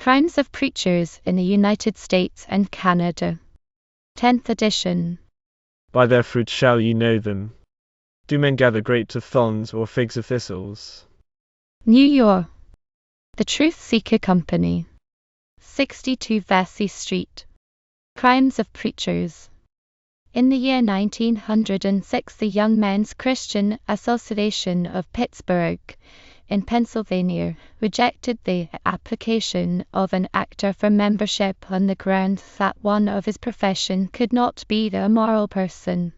Crimes of Preachers in the United States and Canada. 10th edition. By their fruits shall ye know them. Do men gather grapes of thorns or figs of thistles? New York. The Truth Seeker Company. 62 Vesey Street. Crimes of Preachers. In the year 1906, the Young Men's Christian Association of Pittsburgh, in Pennsylvania, rejected the application of an actor for membership on the ground that one of his profession could not be a moral person.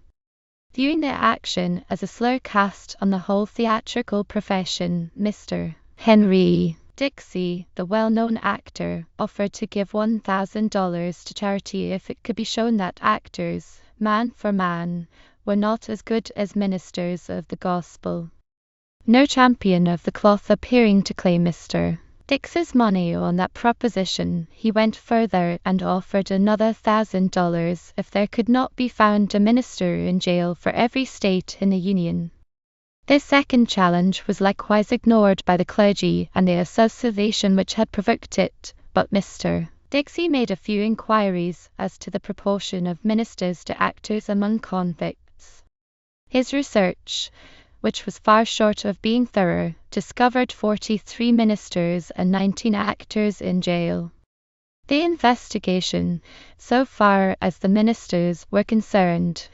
Viewing the action as a slur cast on the whole theatrical profession, Mr. Henry Dixie, the well-known actor, offered to give $1,000 to charity if it could be shown that actors, man for man, were not as good as ministers of the gospel. No champion of the cloth appearing to claim Mr. Dixie's money on that proposition, he went further and offered another $1,000 if there could not be found a minister in jail for every state in the Union. This second challenge was likewise ignored by the clergy and the association which had provoked it, but Mr. Dixie made a few inquiries as to the proportion of ministers to actors among convicts. His research, which was far short of being thorough, discovered 43 ministers and 19 actors in jail. The investigation, so far as the ministers were concerned,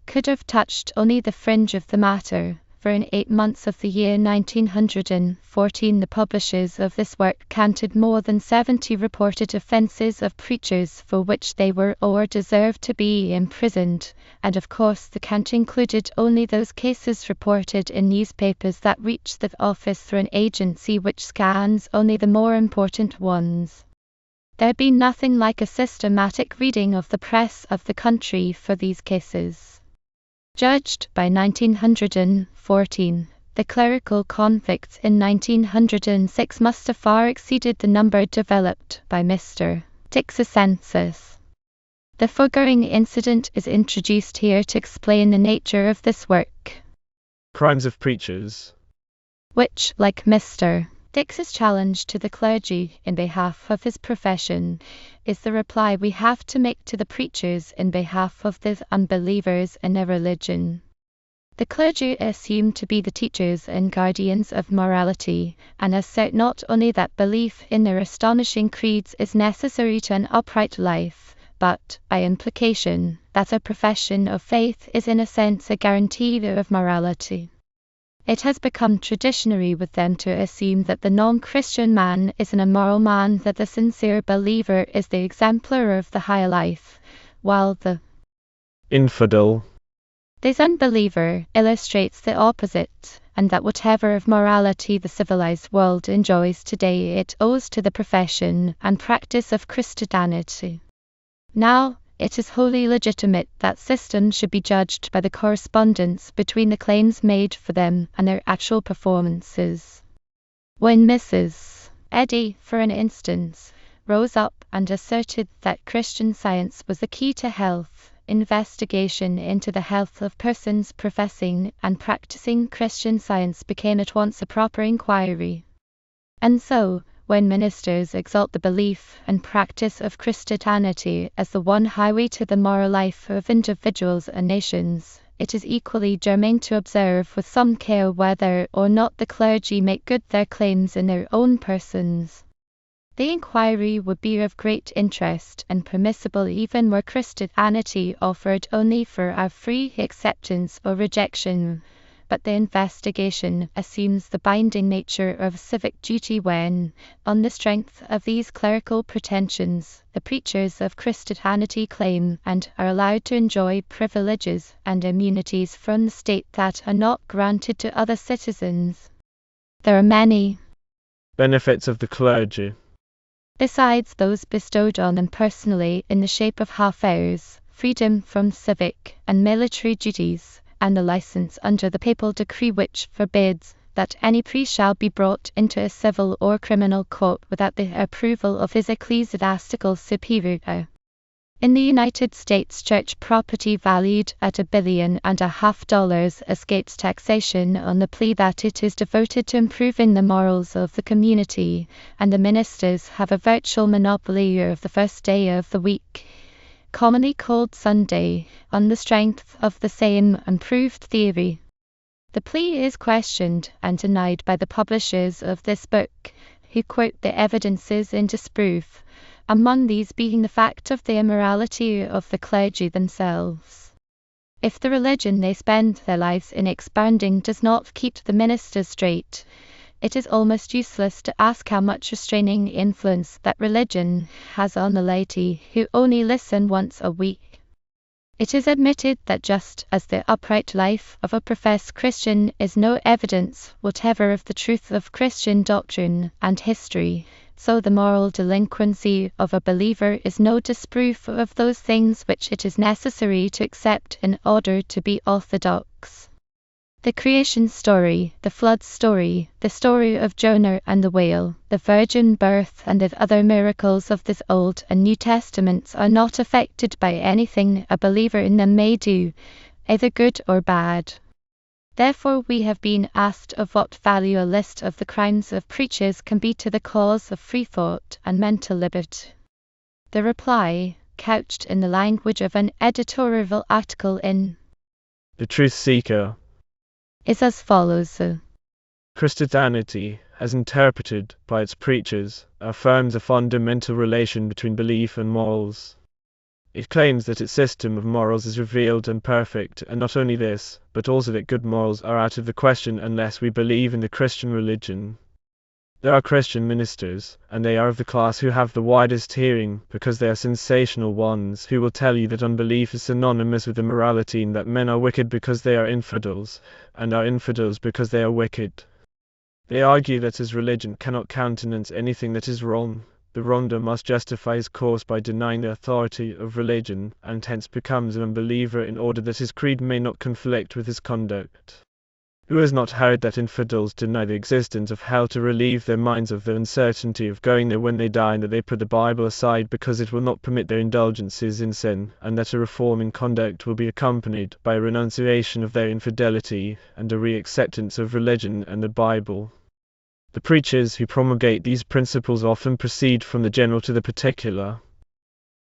could have touched only the fringe of the matter, for in 8 months of the year 1914 the publishers of this work counted more than 70 reported offences of preachers for which they were or deserved to be imprisoned, and of course the count included only those cases reported in newspapers that reach the office through an agency which scans only the more important ones. There had been nothing like a systematic reading of the press of the country for these cases. Judged by 1914, the clerical convicts in 1906 must have far exceeded the number developed by Mr. Dixie's census. The foregoing incident is introduced here to explain the nature of this work. Crimes of Preachers. Which, like Mr. Dixie's challenge to the clergy in behalf of his profession, is the reply we have to make to the preachers in behalf of the unbelievers in their religion. The clergy are assumed to be the teachers and guardians of morality, and assert not only that belief in their astonishing creeds is necessary to an upright life, but, by implication, that a profession of faith is in a sense a guarantee of morality. It has become traditionary with them to assume that the non-Christian man is an immoral man, that the sincere believer is the exemplar of the higher life, while the infidel, this unbeliever, illustrates the opposite, and that whatever of morality the civilized world enjoys today it owes to the profession and practice of Christianity. Now, it is wholly legitimate that systems should be judged by the correspondence between the claims made for them and their actual performances. When Mrs. Eddy, for an instance, rose up and asserted that Christian Science was the key to health, investigation into the health of persons professing and practicing Christian Science became at once a proper inquiry. And so, when ministers exalt the belief and practice of Christianity as the one highway to the moral life of individuals and nations, it is equally germane to observe with some care whether or not the clergy make good their claims in their own persons. The inquiry would be of great interest and permissible even were Christianity offered only for our free acceptance or rejection. But the investigation assumes the binding nature of civic duty when, on the strength of these clerical pretensions, the preachers of Christianity claim and are allowed to enjoy privileges and immunities from the state that are not granted to other citizens. There are many benefits of the clergy, besides those bestowed on them personally in the shape of half-hours, freedom from civic and military duties, and the license under the papal decree which forbids that any priest shall be brought into a civil or criminal court without the approval of his ecclesiastical superior. In the United States, church property valued at $1.5 billion escapes taxation on the plea that it is devoted to improving the morals of the community, and the ministers have a virtual monopoly of the first day of the week, commonly called Sunday, on the strength of the same unproved theory. The plea is questioned and denied by the publishers of this book, who quote the evidences in disproof, among these being the fact of the immorality of the clergy themselves. If the religion they spend their lives in expanding does not keep the ministers straight, it is almost useless to ask how much restraining influence that religion has on the laity, who only listen once a week. It is admitted that just as the upright life of a professed Christian is no evidence whatever of the truth of Christian doctrine and history, so the moral delinquency of a believer is no disproof of those things which it is necessary to accept in order to be orthodox. The creation story, the flood story, the story of Jonah and the whale, the virgin birth and the other miracles of the Old and New Testaments are not affected by anything a believer in them may do, either good or bad. Therefore we have been asked of what value a list of the crimes of preachers can be to the cause of free thought and mental liberty. The reply, couched in the language of an editorial article in The Truth Seeker, is as follows. Christianity, as interpreted by its preachers, affirms a fundamental relation between belief and morals. It claims that its system of morals is revealed and perfect, and not only this, but also that good morals are out of the question unless we believe in the Christian religion. There are Christian ministers, and they are of the class who have the widest hearing, because they are sensational ones, who will tell you that unbelief is synonymous with immorality and that men are wicked because they are infidels, and are infidels because they are wicked. They argue that as religion cannot countenance anything that is wrong, the wrongdoer must justify his course by denying the authority of religion, and hence becomes an unbeliever in order that his creed may not conflict with his conduct. Who has not heard that infidels deny the existence of hell to relieve their minds of the uncertainty of going there when they die, and that they put the Bible aside because it will not permit their indulgences in sin, and that a reform in conduct will be accompanied by a renunciation of their infidelity, and a re-acceptance of religion and the Bible? The preachers who promulgate these principles often proceed from the general to the particular.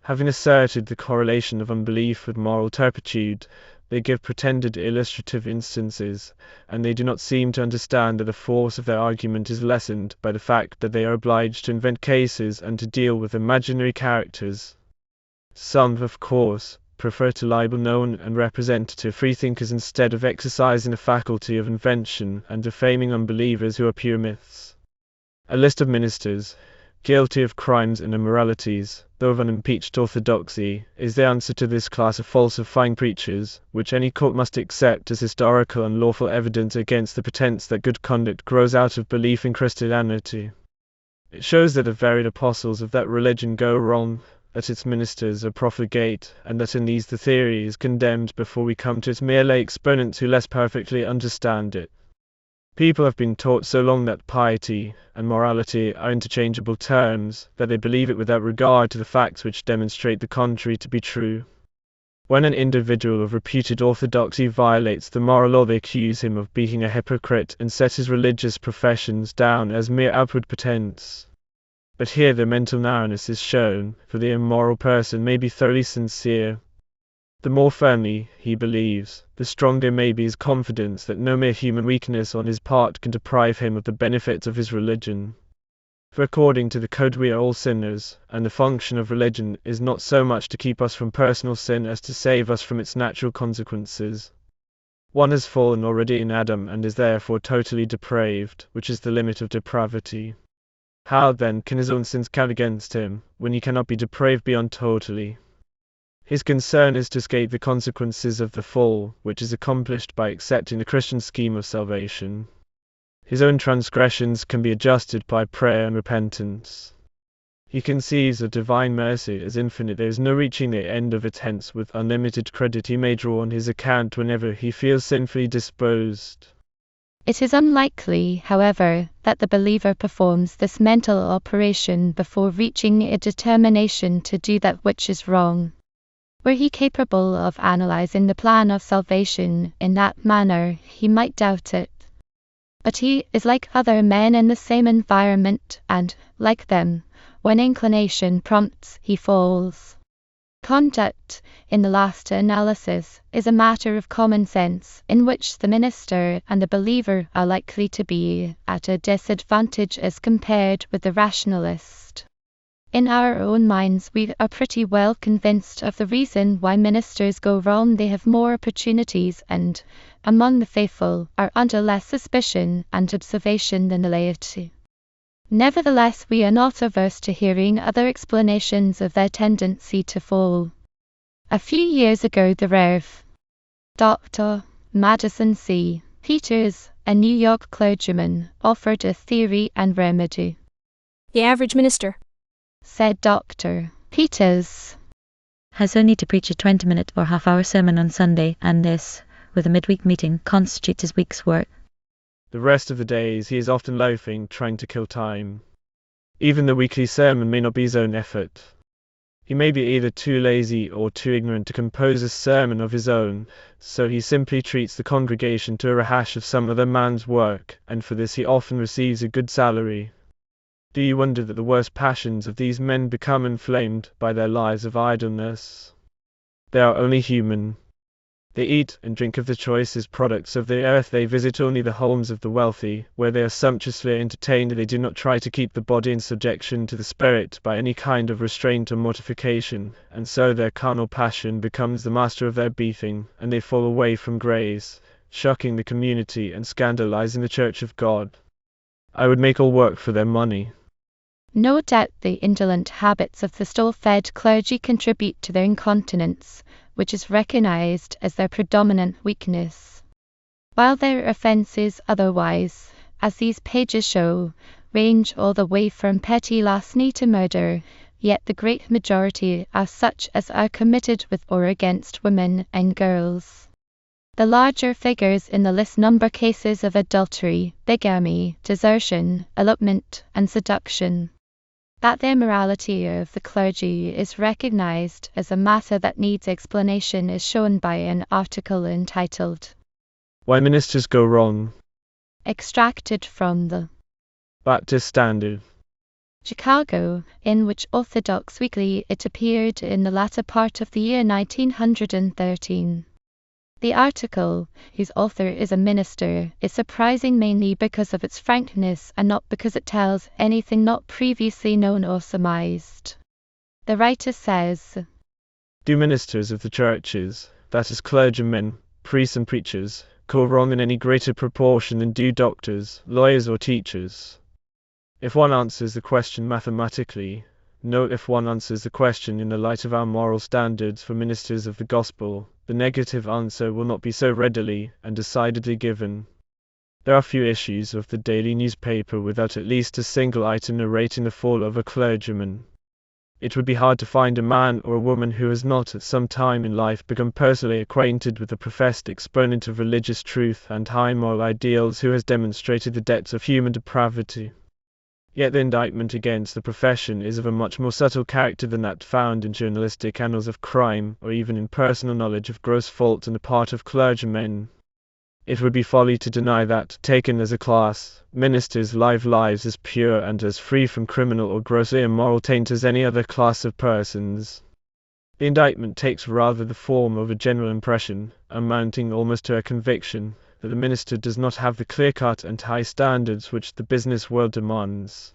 Having asserted the correlation of unbelief with moral turpitude, they give pretended illustrative instances, and they do not seem to understand that the force of their argument is lessened by the fact that they are obliged to invent cases and to deal with imaginary characters. Some, of course, prefer to libel known and representative freethinkers instead of exercising the faculty of invention and defaming unbelievers who are pure myths. A list of ministers, guilty of crimes and immoralities, though of unimpeached orthodoxy, is the answer to this class of falsifying preachers, which any court must accept as historical and lawful evidence against the pretense that good conduct grows out of belief in Christianity. It shows that the varied apostles of that religion go wrong, that its ministers are profligate, and that in these the theory is condemned before we come to its mere lay exponents who less perfectly understand it. People have been taught so long that piety and morality are interchangeable terms, that they believe it without regard to the facts which demonstrate the contrary to be true. When an individual of reputed orthodoxy violates the moral law, they accuse him of being a hypocrite and set his religious professions down as mere outward pretense. But here the mental narrowness is shown, for the immoral person may be thoroughly sincere. The more firmly he believes, the stronger may be his confidence that no mere human weakness on his part can deprive him of the benefits of his religion. For according to the code we are all sinners, and the function of religion is not so much to keep us from personal sin as to save us from its natural consequences. One has fallen already in Adam and is therefore totally depraved, which is the limit of depravity. How then can his own sins count against him, when he cannot be depraved beyond totally? His concern is to escape the consequences of the fall, which is accomplished by accepting the Christian scheme of salvation. His own transgressions can be adjusted by prayer and repentance. He conceives of divine mercy as infinite. There is no reaching the end of it, hence with unlimited credit he may draw on his account whenever he feels sinfully disposed. It is unlikely, however, that the believer performs this mental operation before reaching a determination to do that which is wrong. Were he capable of analyzing the plan of salvation in that manner, he might doubt it. But he is like other men in the same environment, and, like them, when inclination prompts, he falls. Conduct, in the last analysis, is a matter of common sense, in which the minister and the believer are likely to be at a disadvantage as compared with the rationalist. In our own minds, we are pretty well convinced of the reason why ministers go wrong. They have more opportunities and, among the faithful, are under less suspicion and observation than the laity. Nevertheless, we are not averse to hearing other explanations of their tendency to fall. A few years ago, the Rev. Dr. Madison C. Peters, a New York clergyman, offered a theory and remedy. The average minister, said Dr. Peters, has only to preach a 20-minute or half-hour sermon on Sunday, and this, with a midweek meeting, constitutes his week's work. The rest of the days he is often loafing, trying to kill time. Even the weekly sermon may not be his own effort. He may be either too lazy or too ignorant to compose a sermon of his own, so he simply treats the congregation to a rehash of some other man's work, and for this he often receives a good salary. Do you wonder that the worst passions of these men become inflamed by their lives of idleness? They are only human. They eat and drink of the choicest products of the earth. They visit only the homes of the wealthy, where they are sumptuously entertained. They do not try to keep the body in subjection to the spirit by any kind of restraint or mortification, and so their carnal passion becomes the master of their being, and they fall away from grace, shocking the community and scandalizing the Church of God. I would make all work for their money. No doubt the indolent habits of the stall-fed clergy contribute to their incontinence, which is recognized as their predominant weakness. While their offenses otherwise, as these pages show, range all the way from petty larceny to murder, yet the great majority are such as are committed with or against women and girls. The larger figures in the list number cases of adultery, bigamy, desertion, elopement, and seduction. That the immorality of the clergy is recognized as a matter that needs explanation is shown by an article entitled Why Ministers Go Wrong, extracted from the Baptist Standard, Chicago, in which Orthodox Weekly it appeared in the latter part of the year 1913. The article, whose author is a minister, is surprising mainly because of its frankness and not because it tells anything not previously known or surmised. The writer says, Do ministers of the churches, that is clergymen, priests and preachers, go wrong in any greater proportion than do doctors, lawyers or teachers? If one answers the question mathematically, no. If one answers the question in the light of our moral standards for ministers of the gospel, the negative answer will not be so readily and decidedly given. There are few issues of the daily newspaper without at least a single item narrating the fall of a clergyman. It would be hard to find a man or a woman who has not at some time in life become personally acquainted with a professed exponent of religious truth and high moral ideals who has demonstrated the depths of human depravity. Yet the indictment against the profession is of a much more subtle character than that found in journalistic annals of crime, or even in personal knowledge of gross fault on the part of clergymen. It would be folly to deny that, taken as a class, ministers live lives as pure and as free from criminal or grossly immoral taint as any other class of persons. The indictment takes rather the form of a general impression, amounting almost to a conviction, that the minister does not have the clear-cut and high standards which the business world demands.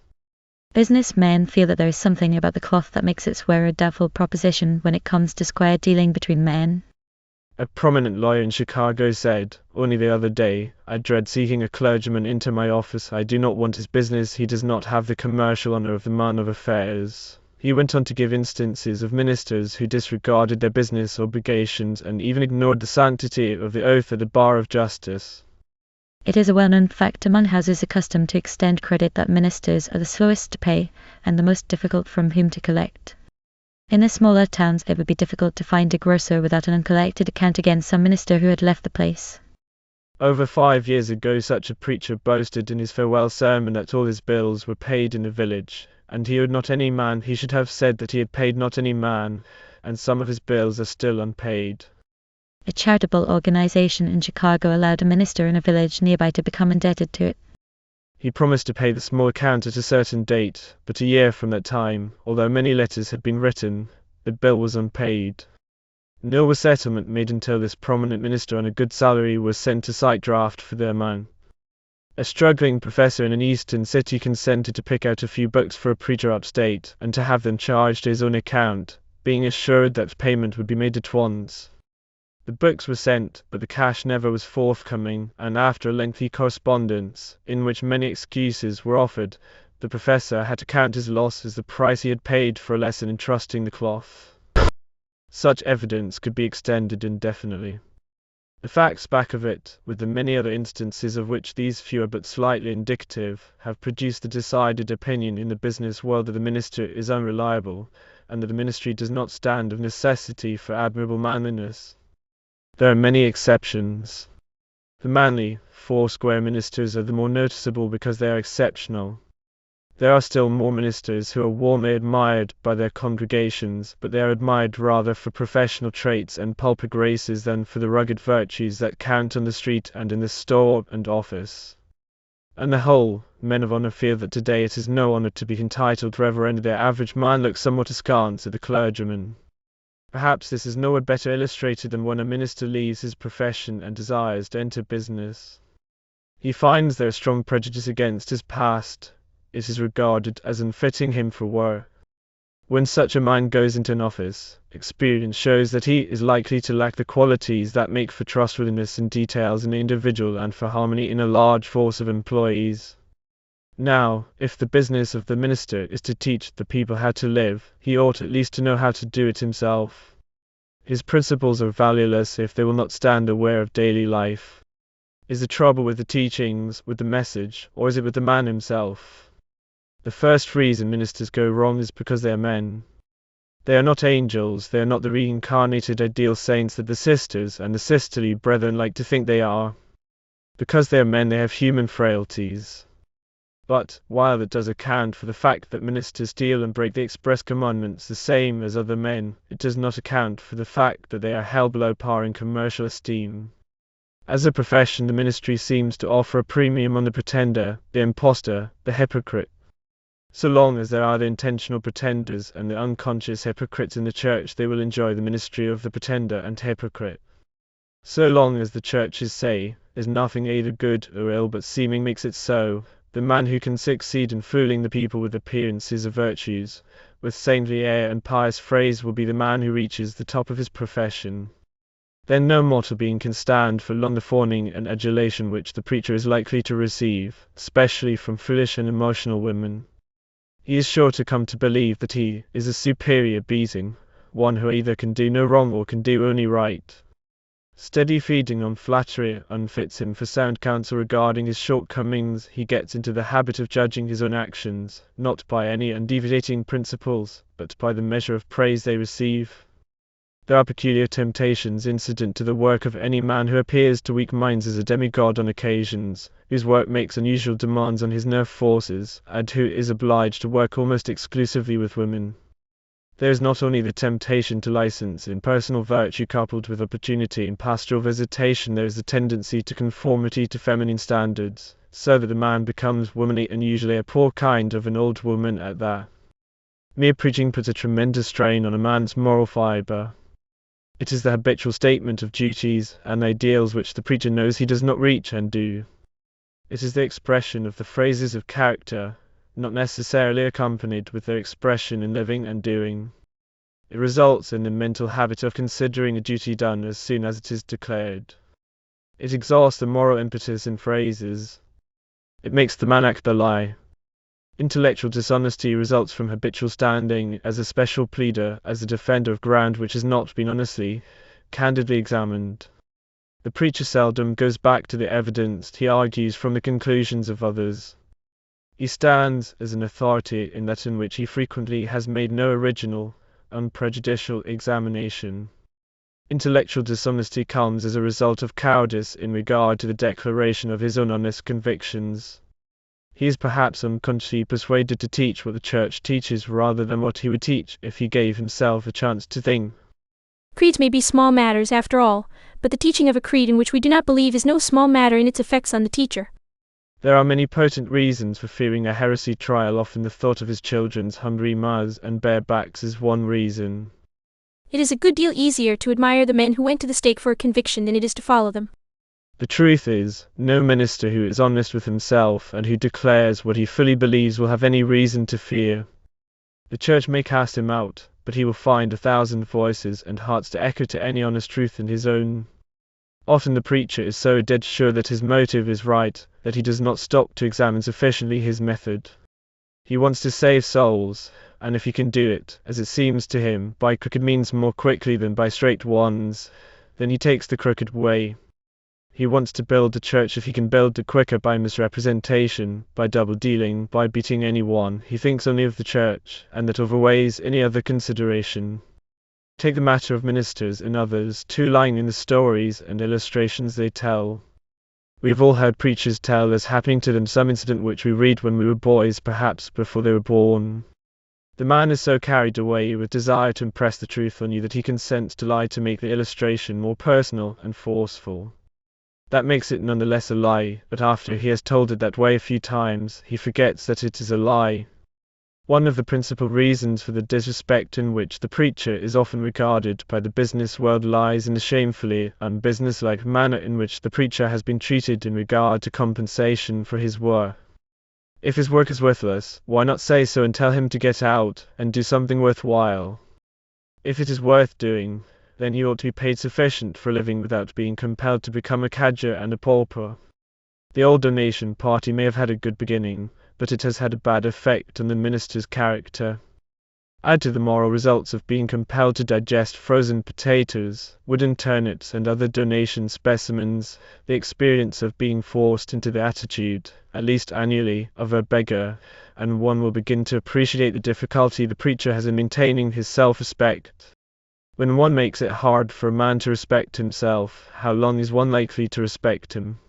Businessmen feel that there is something about the cloth that makes it swear a doubtful proposition when it comes to square dealing between men. A prominent lawyer in Chicago said, only the other day, I dread seeking a clergyman into my office. I do not want his business. He does not have the commercial honor of the man of affairs. He went on to give instances of ministers who disregarded their business obligations and even ignored the sanctity of the oath at the bar of justice. It is a well-known fact among houses accustomed to extend credit that ministers are the slowest to pay and the most difficult from whom to collect. In the smaller towns it would be difficult to find a grocer without an uncollected account against some minister who had left the place. Over 5 years ago such a preacher boasted in his farewell sermon that all his bills were paid in the village, and he owed not any man. He should have said that he had paid not any man, and some of his bills are still unpaid. A charitable organization in Chicago allowed a minister in a village nearby to become indebted to it. He promised to pay the small account at a certain date, but a year from that time, although many letters had been written, the bill was unpaid. No was settlement made until this prominent minister on a good salary was sent to sight draft for the amount. A struggling professor in an eastern city consented to pick out a few books for a preacher upstate and to have them charged to his own account, being assured that payment would be made at once. The books were sent, but the cash never was forthcoming, and after a lengthy correspondence, in which many excuses were offered, the professor had to count his loss as the price he had paid for a lesson in trusting the cloth. Such evidence could be extended indefinitely. The facts back of it, with the many other instances of which these few are but slightly indicative, have produced the decided opinion in the business world that the minister is unreliable, and that the ministry does not stand of necessity for admirable manliness. There are many exceptions. The manly, foursquare ministers are the more noticeable because they are exceptional. There are still more ministers who are warmly admired by their congregations, but they are admired rather for professional traits and pulpit graces than for the rugged virtues that count on the street and in the store and office. On the whole, men of honor feel that today it is no honor to be entitled reverend. Their average man looks somewhat askance at the clergyman. Perhaps this is nowhere better illustrated than when a minister leaves his profession and desires to enter business. He finds there a strong prejudice against his past. It is regarded as unfitting him for work. When such a man goes into an office, experience shows that he is likely to lack the qualities that make for trustworthiness in details in the individual and for harmony in a large force of employees. Now, if the business of the minister is to teach the people how to live, he ought at least to know how to do it himself. His principles are valueless if they will not stand aware of daily life. Is the trouble with the teachings, with the message, or is it with the man himself? The first reason ministers go wrong is because they are men. They are not angels, they are not the reincarnated ideal saints that the sisters and the sisterly brethren like to think they are. Because they are men, they have human frailties. But, while it does account for the fact that ministers steal and break the express commandments the same as other men, it does not account for the fact that they are held below par in commercial esteem. As a profession, the ministry seems to offer a premium on the pretender, the impostor, the hypocrite. So long as there are the intentional pretenders and the unconscious hypocrites in the church, they will enjoy the ministry of the pretender and hypocrite. So long as the churches say, "Is nothing either good or ill but seeming makes it so," the man who can succeed in fooling the people with appearances of virtues, with saintly air and pious phrase, will be the man who reaches the top of his profession. Then no mortal being can stand for long the fawning and adulation which the preacher is likely to receive, especially from foolish and emotional women. He is sure to come to believe that he is a superior being, one who either can do no wrong or can do only right. Steady feeding on flattery unfits him for sound counsel regarding his shortcomings. He gets into the habit of judging his own actions, not by any undeviating principles, but by the measure of praise they receive. There are peculiar temptations incident to the work of any man who appears to weak minds as a demigod on occasions, whose work makes unusual demands on his nerve forces, and who is obliged to work almost exclusively with women. There is not only the temptation to license in personal virtue coupled with opportunity in pastoral visitation, there is the tendency to conformity to feminine standards, so that the man becomes womanly and usually a poor kind of an old woman at that. Mere preaching puts a tremendous strain on a man's moral fibre. It is the habitual statement of duties and ideals which the preacher knows he does not reach and do. It is the expression of the phrases of character, not necessarily accompanied with their expression in living and doing. It results in the mental habit of considering a duty done as soon as it is declared. It exhausts the moral impetus in phrases. It makes the man act the lie. Intellectual dishonesty results from habitual standing as a special pleader, as a defender of ground which has not been honestly, candidly examined. The preacher seldom goes back to the evidence, he argues from the conclusions of others. He stands as an authority in that in which he frequently has made no original, unprejudicial examination. Intellectual dishonesty comes as a result of cowardice in regard to the declaration of his own honest convictions. He is perhaps unconsciously persuaded to teach what the Church teaches rather than what he would teach if he gave himself a chance to think. Creeds may be small matters after all, but the teaching of a creed in which we do not believe is no small matter in its effects on the teacher. There are many potent reasons for fearing a heresy trial. Often the thought of his children's hungry mouths and bare backs is one reason. It is a good deal easier to admire the men who went to the stake for a conviction than it is to follow them. The truth is, no minister who is honest with himself and who declares what he fully believes will have any reason to fear. The Church may cast him out, but he will find 1,000 voices and hearts to echo to any honest truth in his own. Often the preacher is so dead sure that his motive is right, that he does not stop to examine sufficiently his method. He wants to save souls, and if he can do it, as it seems to him, by crooked means more quickly than by straight ones, then he takes the crooked way. He wants to build a church if he can build it quicker by misrepresentation, by double-dealing, by beating anyone. He thinks only of the church, and that overweighs any other consideration. Take the matter of ministers and others, too lying in the stories and illustrations they tell. We have all heard preachers tell as happening to them some incident which we read when we were boys, perhaps before they were born. The man is so carried away with desire to impress the truth on you that he consents to lie to make the illustration more personal and forceful. That makes it none the less a lie, but after he has told it that way a few times, he forgets that it is a lie. One of the principal reasons for the disrespect in which the preacher is often regarded by the business world lies in the shamefully unbusinesslike manner in which the preacher has been treated in regard to compensation for his work. If his work is worthless, why not say so and tell him to get out and do something worthwhile? If it is worth doing, then he ought to be paid sufficient for a living without being compelled to become a cadger and a pauper. The old donation party may have had a good beginning, but it has had a bad effect on the minister's character. Add to the moral results of being compelled to digest frozen potatoes, wooden turnips, and other donation specimens, the experience of being forced into the attitude, at least annually, of a beggar, and one will begin to appreciate the difficulty the preacher has in maintaining his self-respect. When one makes it hard for a man to respect himself, how long is one likely to respect him?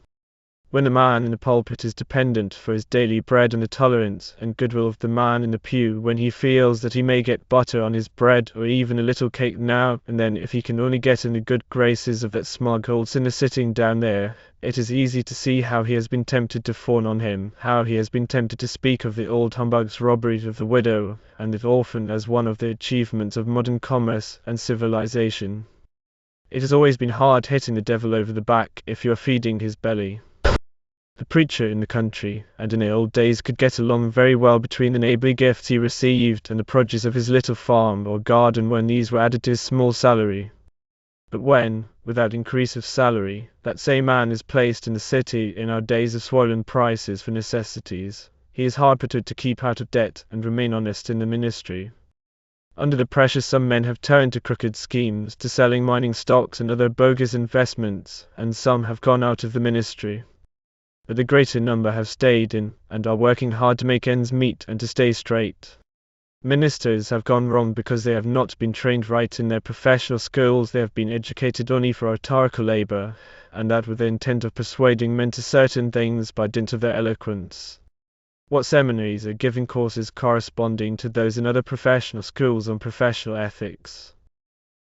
When a man in the pulpit is dependent for his daily bread on the tolerance and goodwill of the man in the pew, when he feels that he may get butter on his bread or even a little cake now and then if he can only get in the good graces of that smug old sinner sitting down there, it is easy to see how he has been tempted to fawn on him, how he has been tempted to speak of the old humbug's robbery of the widow and the orphan as one of the achievements of modern commerce and civilization. It has always been hard hitting the devil over the back if you are feeding his belly. The preacher in the country, and in the old days, could get along very well between the neighbourly gifts he received and the produce of his little farm or garden when these were added to his small salary. But when, without increase of salary, that same man is placed in the city in our days of swollen prices for necessities, he is hard put to keep out of debt and remain honest in the ministry. Under the pressure some men have turned to crooked schemes, to selling mining stocks and other bogus investments, and some have gone out of the ministry. But the greater number have stayed in, and are working hard to make ends meet and to stay straight. Ministers have gone wrong because they have not been trained right in their professional schools. They have been educated only for rhetorical labour, and that with the intent of persuading men to certain things by dint of their eloquence. What seminaries are giving courses corresponding to those in other professional schools on professional ethics?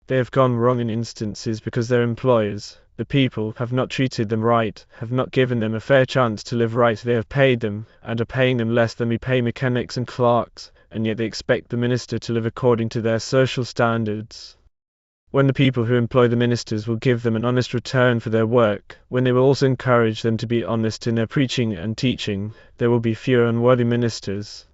They have gone wrong in instances because their employers, the people, have not treated them right, have not given them a fair chance to live right. They have paid them, and are paying them less than we pay mechanics and clerks, and yet they expect the minister to live according to their social standards. When the people who employ the ministers will give them an honest return for their work, when they will also encourage them to be honest in their preaching and teaching, there will be fewer unworthy ministers.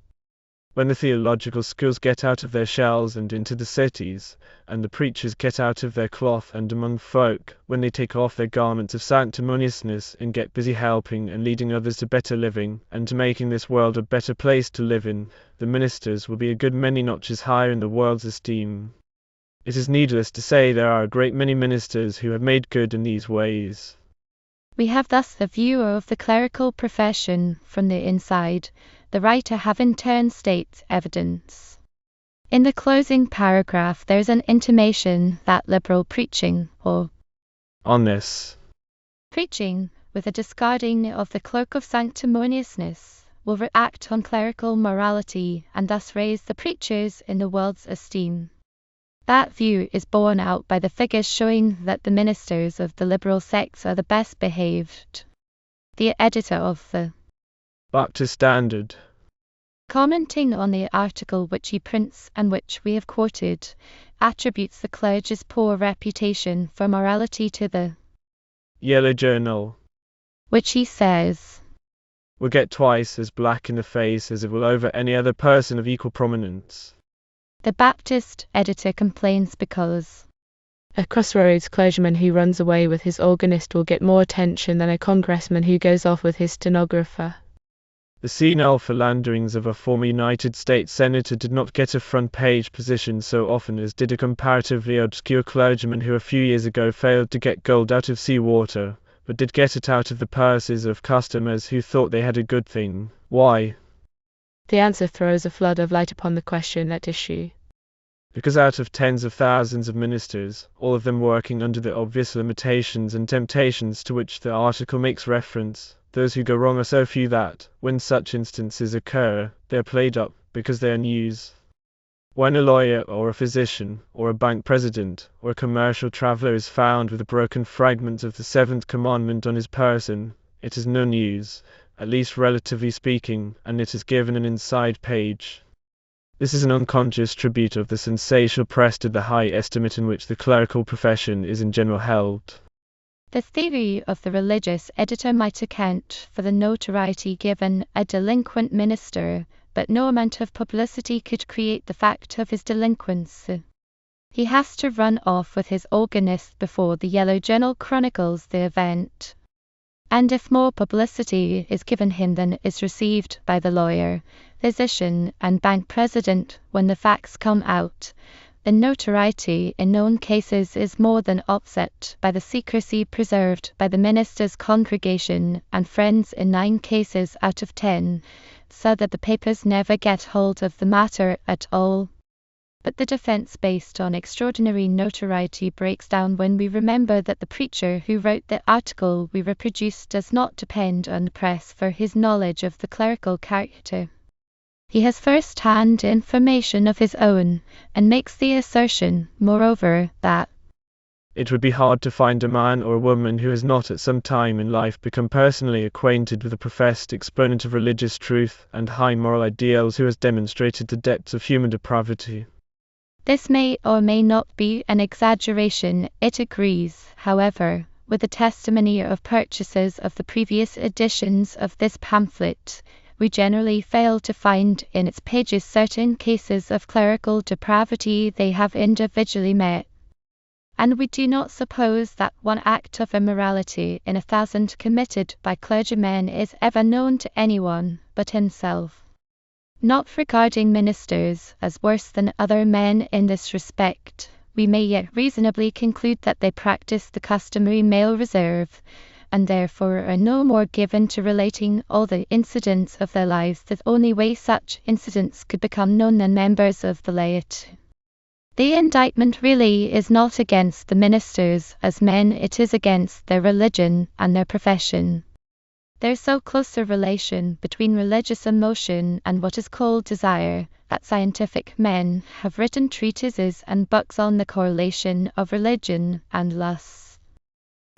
When the theological schools get out of their shells and into the cities, and the preachers get out of their cloth and among folk, when they take off their garments of sanctimoniousness and get busy helping and leading others to better living, and to making this world a better place to live in, the ministers will be a good many notches higher in the world's esteem. It is needless to say there are a great many ministers who have made good in these ways. We have thus the view of the clerical profession from the inside. The writer have in turn states evidence. In the closing paragraph there is an intimation that liberal preaching, or honest preaching, with a discarding of the cloak of sanctimoniousness, will react on clerical morality and thus raise the preachers in the world's esteem. That view is borne out by the figures showing that the ministers of the liberal sects are the best behaved. The editor of the Baptist Standard, commenting on the article which he prints and which we have quoted, attributes the clergy's poor reputation for morality to the Yellow Journal, which he says will get twice as black in the face as it will over any other person of equal prominence. the Baptist editor complains because A crossroads clergyman who runs away with his organist will get more attention than a congressman who goes off with his stenographer. The senile philanderings of a former United States senator did not get a front-page position so often as did a comparatively obscure clergyman who a few years ago failed to get gold out of seawater, but did get it out of the purses of customers who thought they had a good thing. Why? The answer throws a flood of light upon the question at issue. Because out of tens of thousands of ministers, all of them working under the obvious limitations and temptations to which the article makes reference, those who go wrong are so few that, when such instances occur, they are played up because they are news. When a lawyer or a physician or a bank president or a commercial traveller is found with a broken fragment of the seventh commandment on his person, it is no news, at least relatively speaking, and it is given an inside page. This is an unconscious tribute of the sensational press to the high estimate in which the clerical profession is in general held. the theory of the religious editor might account for the notoriety given a delinquent minister, but no amount of publicity could create the fact of his delinquence. He has to run off with his organist before the Yellow Journal chronicles the event. And if more publicity is given him than is received by the lawyer, physician, and bank president when the facts come out, the notoriety in known cases is more than offset by the secrecy preserved by the minister's congregation and friends in 9 cases out of 10, so that the papers never get hold of the matter at all. But the defense based on extraordinary notoriety breaks down when we remember that the preacher who wrote the article we reproduce does not depend on the press for his knowledge of the clerical character. He has first-hand information of his own, and makes the assertion, moreover, that It would be hard to find a man or a woman who has not at some time in life become personally acquainted with a professed exponent of religious truth and high moral ideals who has demonstrated the depths of human depravity. this may or may not be an exaggeration. It agrees, however, with the testimony of purchasers of the previous editions of this pamphlet. We generally fail to find in its pages certain cases of clerical depravity they have individually met. And we do not suppose that one act of immorality in 1,000 committed by clergymen is ever known to anyone but himself. Not regarding ministers as worse than other men in this respect, we may yet reasonably conclude that they practice the customary male reserve, and therefore are no more given to relating all the incidents of their lives the only way such incidents could become known than members of the laity. The indictment really is not against the ministers as men, it is against their religion and their profession. There is so close a relation between religious emotion and what is called desire, that scientific men have written treatises and books on the correlation of religion and lust.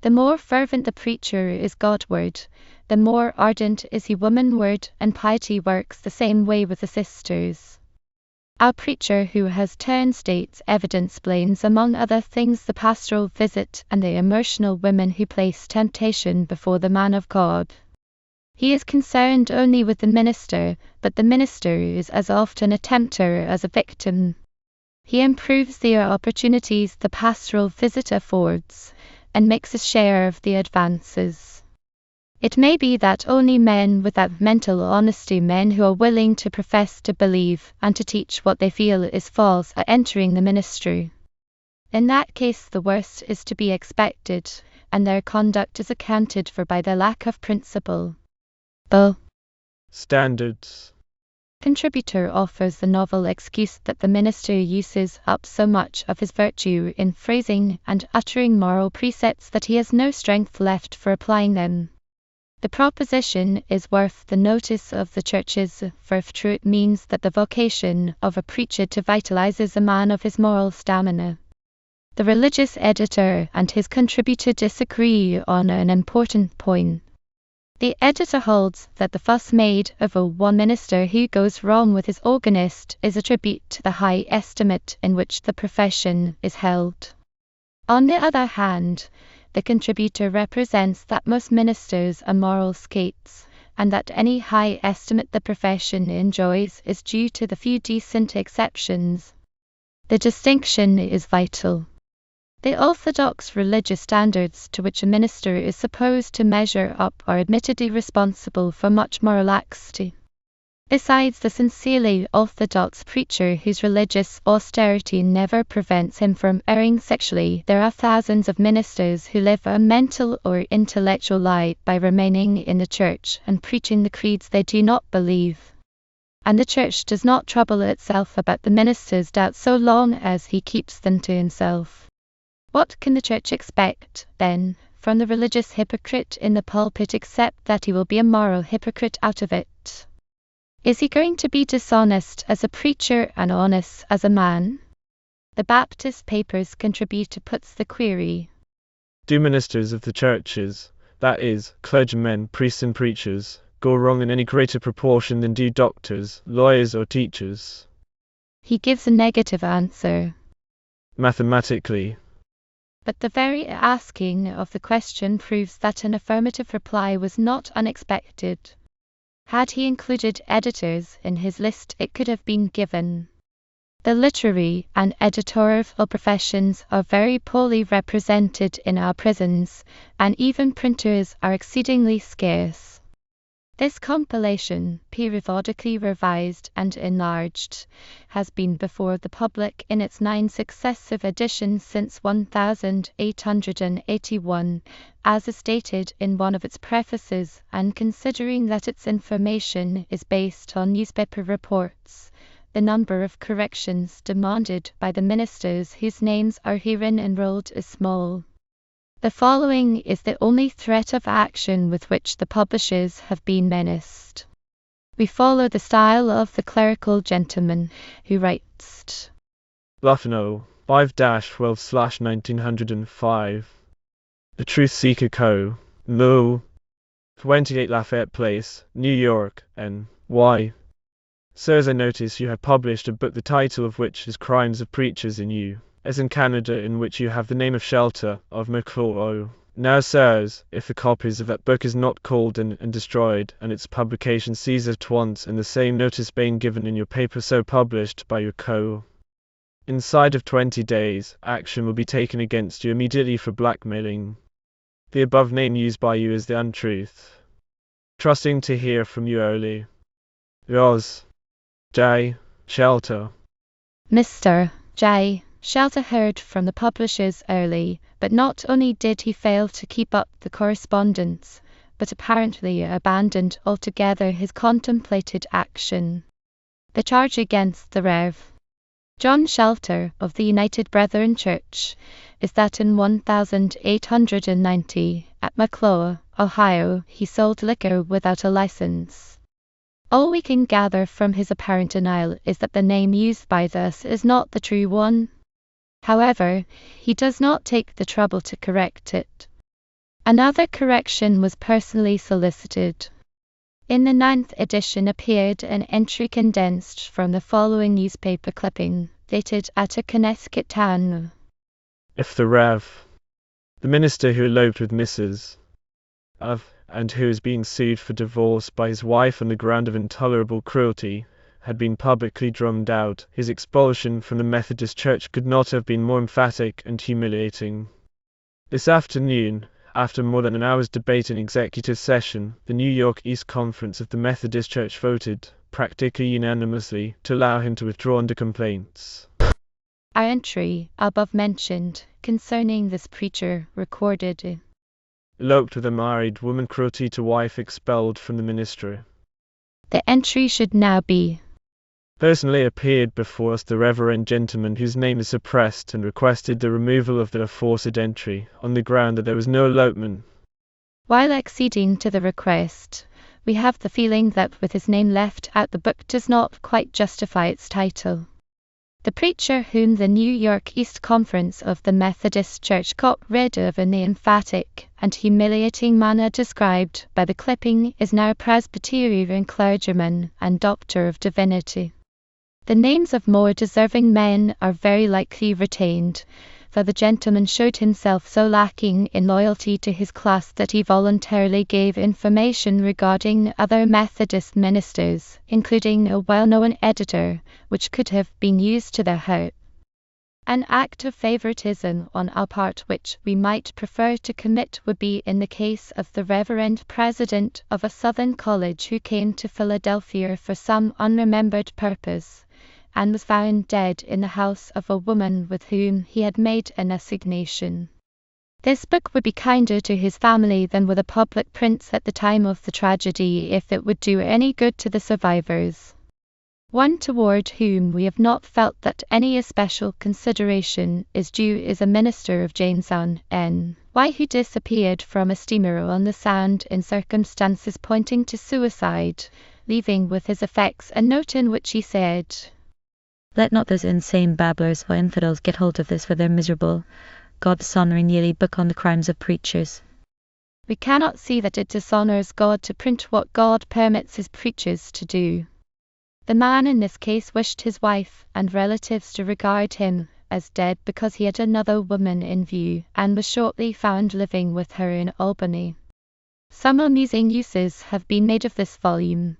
The more fervent the preacher is Godward, the more ardent is he womanward, and piety works the same way with the sisters. Our preacher who has turned state's evidence blames among other things the pastoral visit and the emotional women who place temptation before the man of God. He is concerned only with the minister, but the minister is as often a tempter as a victim. He improves the opportunities the pastoral visit affords, and makes a share of the advances. It may be that only men with that mental honesty, men who are willing to profess to believe and to teach what they feel is false, are entering the ministry. In that case the worst is to be expected, and their conduct is accounted for by their lack of principle. The Standards. contributor offers the novel excuse that the minister uses up so much of his virtue in phrasing and uttering moral precepts that he has no strength left for applying them. The proposition is worth the notice of the churches, for if true it means that the vocation of a preacher to vitalizes a man of his moral stamina. The religious editor and his contributor disagree on an important point. The editor holds that the fuss made over one minister who goes wrong with his organist is a tribute to the high estimate in which the profession is held. On the other hand, the contributor represents that most ministers are moral skates, and that any high estimate the profession enjoys is due to the few decent exceptions. The distinction is vital. The orthodox religious standards to which a minister is supposed to measure up are admittedly responsible for much moral laxity. Besides the sincerely orthodox preacher whose religious austerity never prevents him from erring sexually, there are thousands of ministers who live a mental or intellectual lie by remaining in the church and preaching the creeds they do not believe. And the church does not trouble itself about the minister's doubts so long as he keeps them to himself. What can the church expect, then, from the religious hypocrite in the pulpit except that he will be a moral hypocrite out of it? Is he going to be dishonest as a preacher and honest as a man? The Baptist Papers contributor puts the query. Do ministers of the churches, that is, clergymen, priests and preachers, go wrong in any greater proportion than do doctors, lawyers or teachers? He gives a negative answer. Mathematically. But the very asking of the question proves that an affirmative reply was not unexpected. Had he included editors in his list, it could have been given. The literary and editorial professions are very poorly represented in our prisons, and even printers are exceedingly scarce. This compilation, periodically revised and enlarged, has been before the public in its 9 successive editions since 1881, as is stated in one of its prefaces, and considering that its information is based on newspaper reports, the number of corrections demanded by the ministers whose names are herein enrolled is small. The following is the only threat of action with which the publishers have been menaced. We follow the style of the clerical gentleman who writes Luffno, 5-12/1905. The Truth Seeker Co. No. 28 Lafayette Place, New York, N.Y. Sirs, I notice you have published a book the title of which is Crimes of Preachers in U.S. and Canada, in which you have the name of Shelter of McClough. Now, sirs, if the copies of that book is not called in and destroyed, and its publication seized at once, and the same notice being given in your paper so published by your co. Inside of 20 days, action will be taken against you immediately for blackmailing. The above name used by you is the untruth. Trusting to hear from you early. Yours, J. Shelter. Mr. J. Shelter heard from the publishers early, but not only did he fail to keep up the correspondence, but apparently abandoned altogether his contemplated action. The charge against the Rev. John Shelter of the United Brethren Church is that in 1890, at McClough, Ohio, he sold liquor without a license. All we can gather from his apparent denial is that the name used by us is not the true one. However, he does not take the trouble to correct it. Another correction was personally solicited. In the 9th edition appeared an entry condensed from the following newspaper clipping, dated at a Connecticut town. If the Rev. The minister who eloped with Mrs. of, and who is being sued for divorce by his wife on the ground of intolerable cruelty, had been publicly drummed out, his expulsion from the Methodist Church could not have been more emphatic and humiliating. This afternoon, after more than an hour's debate in executive session, the New York East Conference of the Methodist Church voted, practically unanimously, to allow him to withdraw under complaints. Our entry, above mentioned, concerning this preacher, recorded Eloped with a married woman, cruelty to wife, expelled from the ministry. The entry should now be Personally appeared before us the reverend gentleman whose name is suppressed, and requested the removal of the aforesaid entry, on the ground that there was no elopement. While acceding to the request, we have the feeling that with his name left out, the book does not quite justify its title. The preacher whom the New York East Conference of the Methodist Church got rid of in the emphatic and humiliating manner described by the clipping is now a Presbyterian clergyman and Doctor of Divinity. The names of more deserving men are very likely retained, for the gentleman showed himself so lacking in loyalty to his class that he voluntarily gave information regarding other Methodist ministers, including a well-known editor, which could have been used to their hurt. An act of favoritism on our part which we might prefer to commit would be in the case of the Reverend President of a Southern college who came to Philadelphia for some unremembered purpose, and was found dead in the house of a woman with whom he had made an assignation. This book would be kinder to his family than were the public prints at the time of the tragedy if it would do any good to the survivors. One toward whom we have not felt that any especial consideration is due is a minister of Jamestown, N.Y., who disappeared from a steamer on the Sound in circumstances pointing to suicide, leaving with his effects a note in which he said, "Let not those insane babblers or infidels get hold of this for their miserable, God-dishonouring yearly book on the crimes of preachers." We cannot see that it dishonours God to print what God permits his preachers to do. The man in this case wished his wife and relatives to regard him as dead because he had another woman in view, and was shortly found living with her in Albany. Some amusing uses have been made of this volume.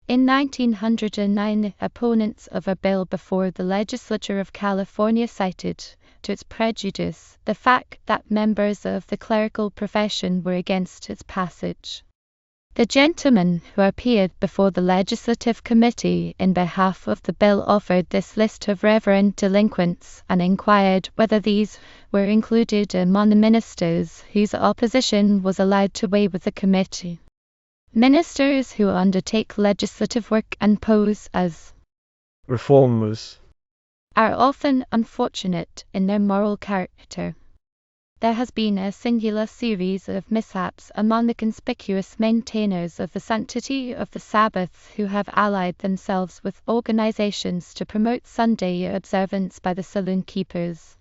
In 1909, opponents of a bill before the legislature of California cited, to its prejudice, the fact that members of the clerical profession were against its passage. The gentleman who appeared before the legislative committee in behalf of the bill offered this list of reverend delinquents and inquired whether these were included among the ministers whose opposition was allowed to weigh with the committee. Ministers who undertake legislative work and pose as reformers are often unfortunate in their moral character. There has been a singular series of mishaps among the conspicuous maintainers of the sanctity of the Sabbath who have allied themselves with organizations to promote Sunday observance by the saloon keepers.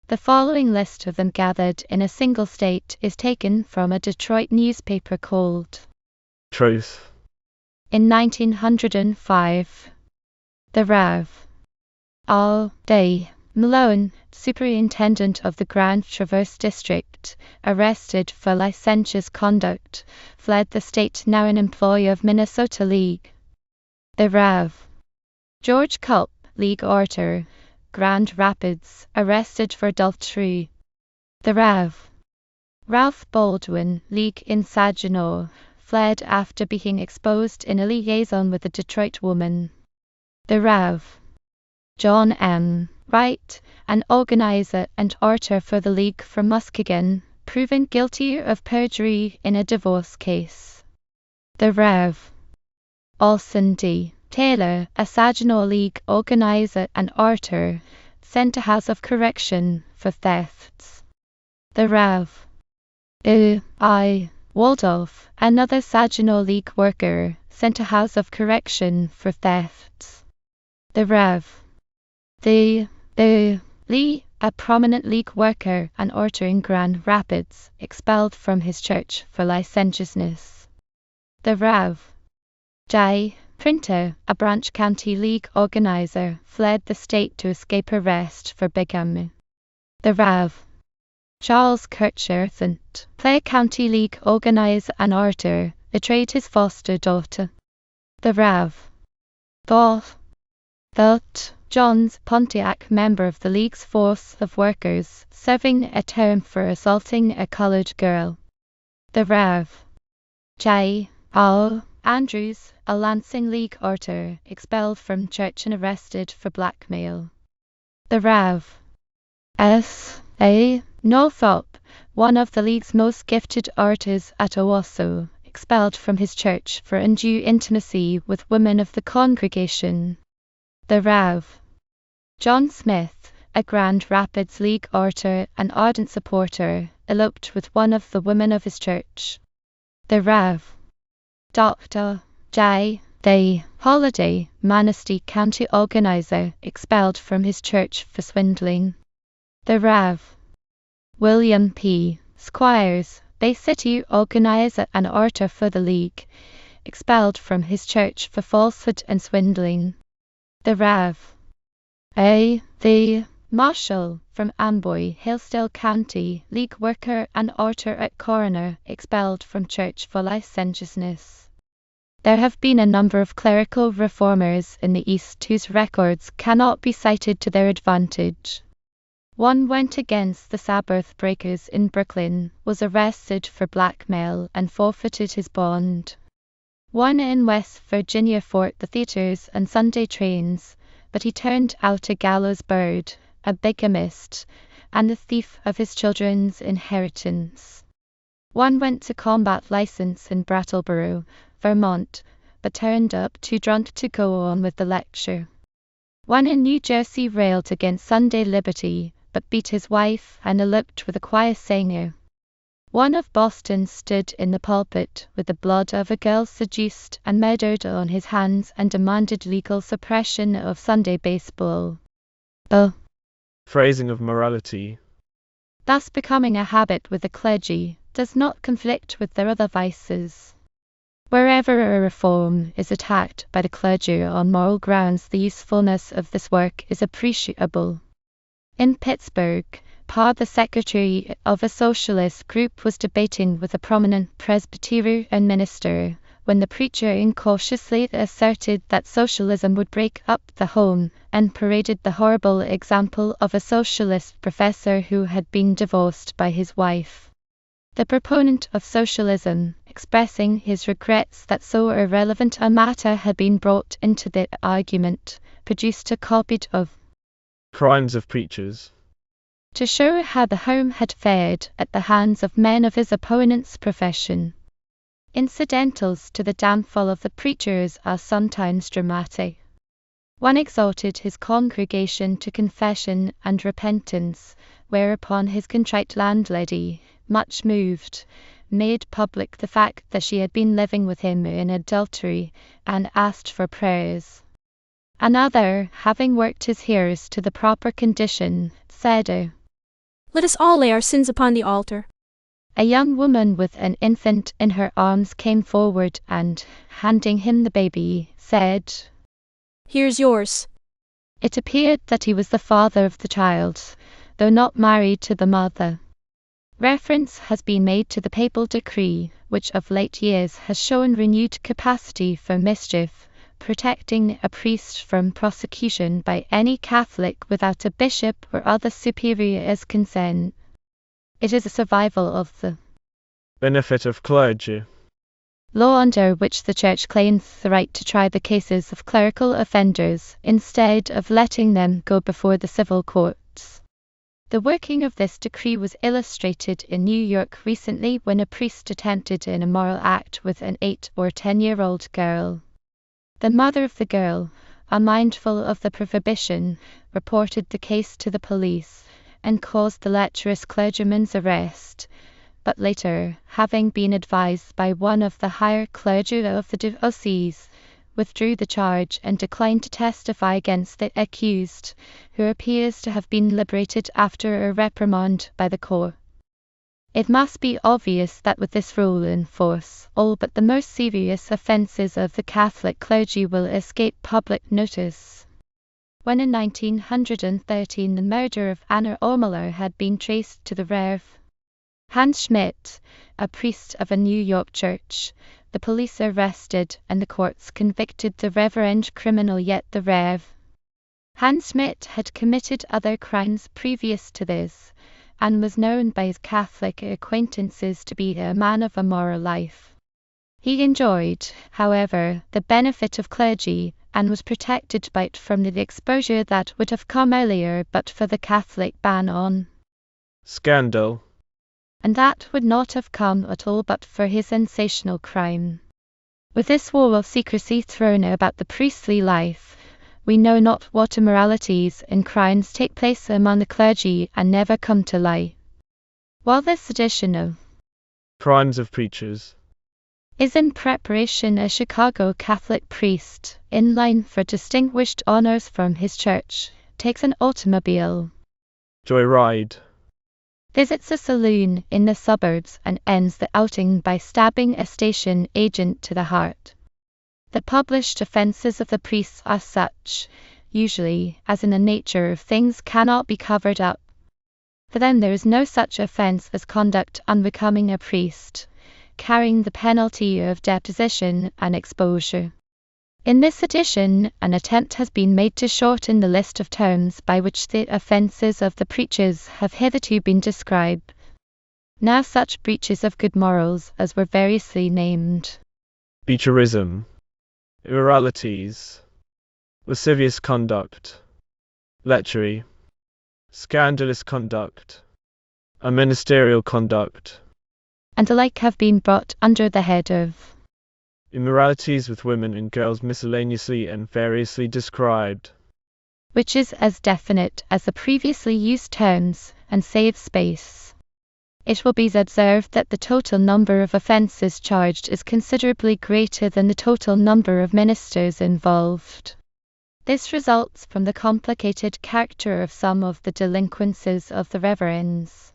The following list of them gathered in a single state is taken from a Detroit newspaper called Truth. In 1905, the Rev. R. D. Malone, superintendent of the Grand Traverse District, arrested for licentious conduct, fled the state, now an employee of Minnesota League. The Rev. George Culp, League orator, Grand Rapids, arrested for adultery. The Rev. Ralph Baldwin, League in Saginaw, fled after being exposed in a liaison with a Detroit woman. The Rev. John M. Wright, an organizer and orator for the League from Muskegon, proven guilty of perjury in a divorce case. The Rev. Olson D. Taylor, a Saginaw League organizer and orator, sent to House of Correction for thefts. The Rev. I. Waldorf, another Saginaw League worker, sent to House of Correction for thefts. The Rev. Lee, a prominent League worker and orator in Grand Rapids, expelled from his church for licentiousness. The Rev. J. Printer, a Branch County League organizer, fled the state to escape arrest for bigamy. The Rev. Charles Kirchherthant, Clay County League organizer and orator, betrayed his foster daughter. The Rev. Thought Johns, Pontiac, member of the League's force of workers, serving a term for assaulting a colored girl. The Rev. J. R. Andrews, a Lansing League orator, expelled from church and arrested for blackmail. The Rev. S. A. Northrop, one of the League's most gifted orators at Owasso, expelled from his church for undue intimacy with women of the congregation. The Rev. John Smith, a Grand Rapids League orator and ardent supporter, eloped with one of the women of his church. The Rev. Dr. J. The Holiday Manistee County organizer expelled from his church for swindling. The Rev. William P. Squires, Bay City organizer and orator for the League, expelled from his church for falsehood and swindling. The Rev. A. The Marshall from Amboy, Hillsdale County, League worker and orator at coroner, expelled from church for licentiousness. There have been a number of clerical reformers in the East whose records cannot be cited to their advantage. One went against the Sabbath breakers in Brooklyn, was arrested for blackmail and forfeited his bond. One in West Virginia fought the theaters and Sunday trains, but he turned out a gallows bird, a bigamist, and the thief of his children's inheritance. One went to combat license in Brattleboro, Vermont, but turned up too drunk to go on with the lecture. One in New Jersey railed against Sunday liberty, but beat his wife and eloped with a choir singer. One of Boston stood in the pulpit with the blood of a girl seduced and murdered on his hands and demanded legal suppression of Sunday baseball. The phrasing of morality, thus becoming a habit with the clergy, does not conflict with their other vices. Wherever a reform is attacked by the clergy on moral grounds, the usefulness of this work is appreciable. In Pittsburgh, Parr, the secretary of a socialist group, was debating with a prominent Presbyterian minister when the preacher incautiously asserted that socialism would break up the home, and paraded the horrible example of a socialist professor who had been divorced by his wife. The proponent of socialism, expressing his regrets that so irrelevant a matter had been brought into the argument, produced a copy of Crimes of Preachers, to show how the home had fared at the hands of men of his opponent's profession. Incidentals to the downfall of the preachers are sometimes dramatic. One exhorted his congregation to confession and repentance, whereupon his contrite landlady, much moved, made public the fact that she had been living with him in adultery, and asked for prayers. Another, having worked his hearers to the proper condition, said, Let us all lay our sins upon the altar. A young woman with an infant in her arms came forward and, handing him the baby, said, Here's yours. It appeared that he was the father of the child, though not married to the mother. Reference has been made to the papal decree, which of late years has shown renewed capacity for mischief, protecting a priest from prosecution by any Catholic without a bishop or other superior's consent. It is a survival of the benefit of clergy, law under which the Church claims the right to try the cases of clerical offenders, instead of letting them go before the civil courts. The working of this decree was illustrated in New York recently when a priest attempted an immoral act with an 8 or 10-year-old girl. The mother of the girl, unmindful of the prohibition, reported the case to the police and caused the lecherous clergyman's arrest, but later, having been advised by one of the higher clergy of the diocese, withdrew the charge and declined to testify against the accused, who appears to have been liberated after a reprimand by the court. It must be obvious that with this rule in force, all but the most serious offences of the Catholic clergy will escape public notice. When in 1913 the murder of Anna Ormler had been traced to the Rev. Hans Schmidt, a priest of a New York church, the police arrested and the courts convicted the reverend criminal, yet the Rev. Hans Schmidt had committed other crimes previous to this, and was known by his Catholic acquaintances to be a man of a moral life. He enjoyed, however, the benefit of clergy, and was protected by it from the exposure that would have come earlier but for the Catholic ban on scandal, and that would not have come at all but for his sensational crime. With this wall of secrecy thrown about the priestly life, we know not what immoralities and crimes take place among the clergy and never come to light. While this edition of Crimes of Preachers is in preparation, a Chicago Catholic priest, in line for distinguished honors from his church, takes an automobile, Joyride, visits a saloon in the suburbs, and ends the outing by stabbing a station agent to the heart. The published offenses of the priests are such, usually, as in the nature of things cannot be covered up. For them there is no such offense as conduct unbecoming a priest, carrying the penalty of deposition and exposure. In this edition, an attempt has been made to shorten the list of terms by which the offences of the preachers have hitherto been described. Now such breaches of good morals as were variously named: Beacherism, immoralities, lascivious conduct, lechery, scandalous conduct, unministerial conduct, and the like have been brought under the head of immoralities with women and girls miscellaneously and variously described, which is as definite as the previously used terms, and saves space. It will be observed that the total number of offences charged is considerably greater than the total number of ministers involved. This results from the complicated character of some of the delinquencies of the reverends.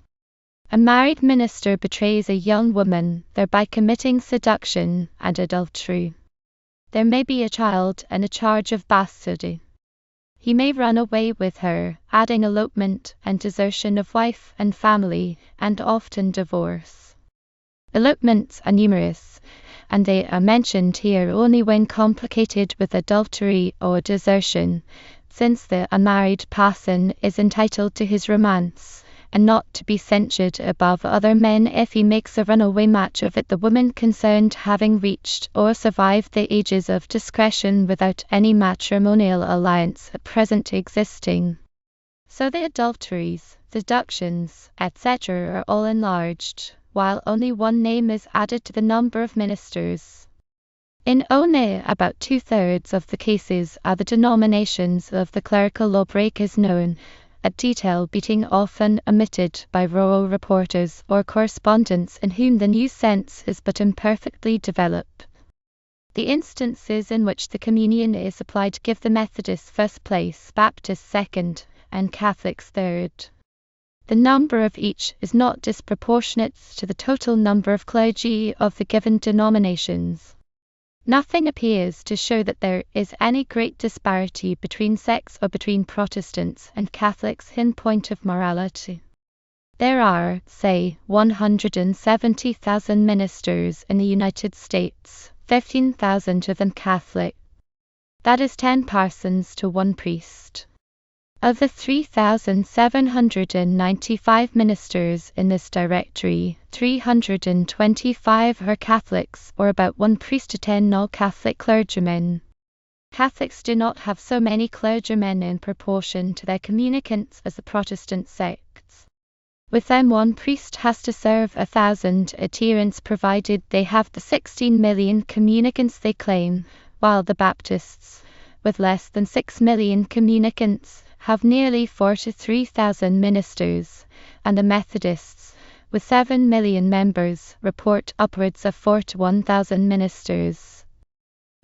A married minister betrays a young woman, thereby committing seduction and adultery. There may be a child and a charge of bastardy. He may run away with her, adding elopement and desertion of wife and family, and often divorce. Elopements are numerous, and they are mentioned here only when complicated with adultery or desertion, since the unmarried parson is entitled to his romance, and not to be censured above other men if he makes a runaway match of it, the woman concerned having reached or survived the ages of discretion without any matrimonial alliance at present existing. So the adulteries, seductions, etc. are all enlarged, while only one name is added to the number of ministers. In only about 2/3 of the cases are the denominations of the clerical lawbreakers known, a detail being often omitted by rural reporters or correspondents in whom the new sense is but imperfectly developed. The instances in which the communion is applied give the Methodists first place, Baptists second, and Catholics third. The number of each is not disproportionate to the total number of clergy of the given denominations. Nothing appears to show that there is any great disparity between sects or between Protestants and Catholics in point of morality. There are, say, 170,000 ministers in the United States, 15,000 of them Catholic. That is 10 parsons to 1 priest. Of the 3,795 ministers in this directory, 325 are Catholics, or about 1 priest to 10 non-Catholic clergymen. Catholics do not have so many clergymen in proportion to their communicants as the Protestant sects. With them 1 priest has to serve 1,000 adherents, provided they have the 16 million communicants they claim, while the Baptists, with less than 6 million communicants, have nearly 43,000 ministers, and the Methodists, with 7 million members, report upwards of 41,000 ministers.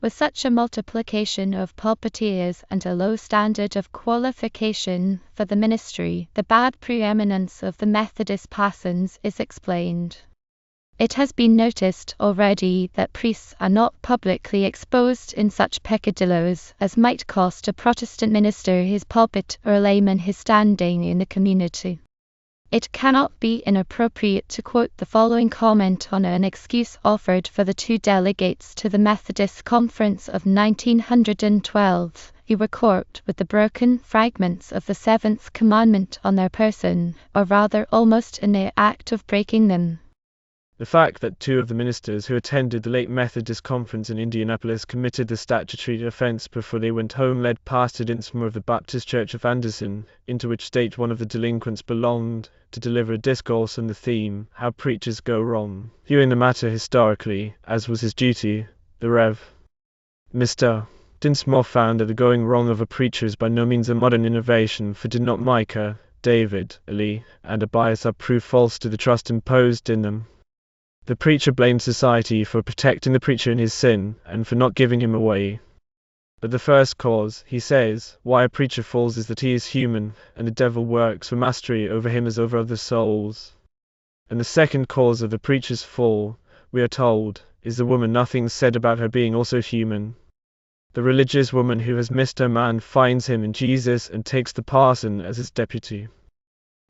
With such a multiplication of pulpiteers and a low standard of qualification for the ministry, the bad preeminence of the Methodist parsons is explained. It has been noticed already that priests are not publicly exposed in such peccadilloes as might cost a Protestant minister his pulpit or a layman his standing in the community. It cannot be inappropriate to quote the following comment on an excuse offered for the 2 delegates to the Methodist Conference of 1912, who were caught with the broken fragments of the 7th commandment on their person, or rather almost in the act of breaking them. The fact that 2 of the ministers who attended the late Methodist conference in Indianapolis committed the statutory offense before they went home led Pastor Dinsmore of the Baptist Church of Anderson, into which state one of the delinquents belonged, to deliver a discourse on the theme, How Preachers Go Wrong. Viewing the matter historically, as was his duty, the Rev. Mr. Dinsmore found that the going wrong of a preacher is by no means a modern innovation, for did not Micah, David, Ali, and Abias are proof false to the trust imposed in them. The preacher blames society for protecting the preacher in his sin and for not giving him away. But the first cause, he says, why a preacher falls is that he is human, and the devil works for mastery over him as over other souls. And the second cause of the preacher's fall, we are told, is the woman nothing said about her being also human. The religious woman who has missed her man finds him in Jesus and takes the parson as his deputy.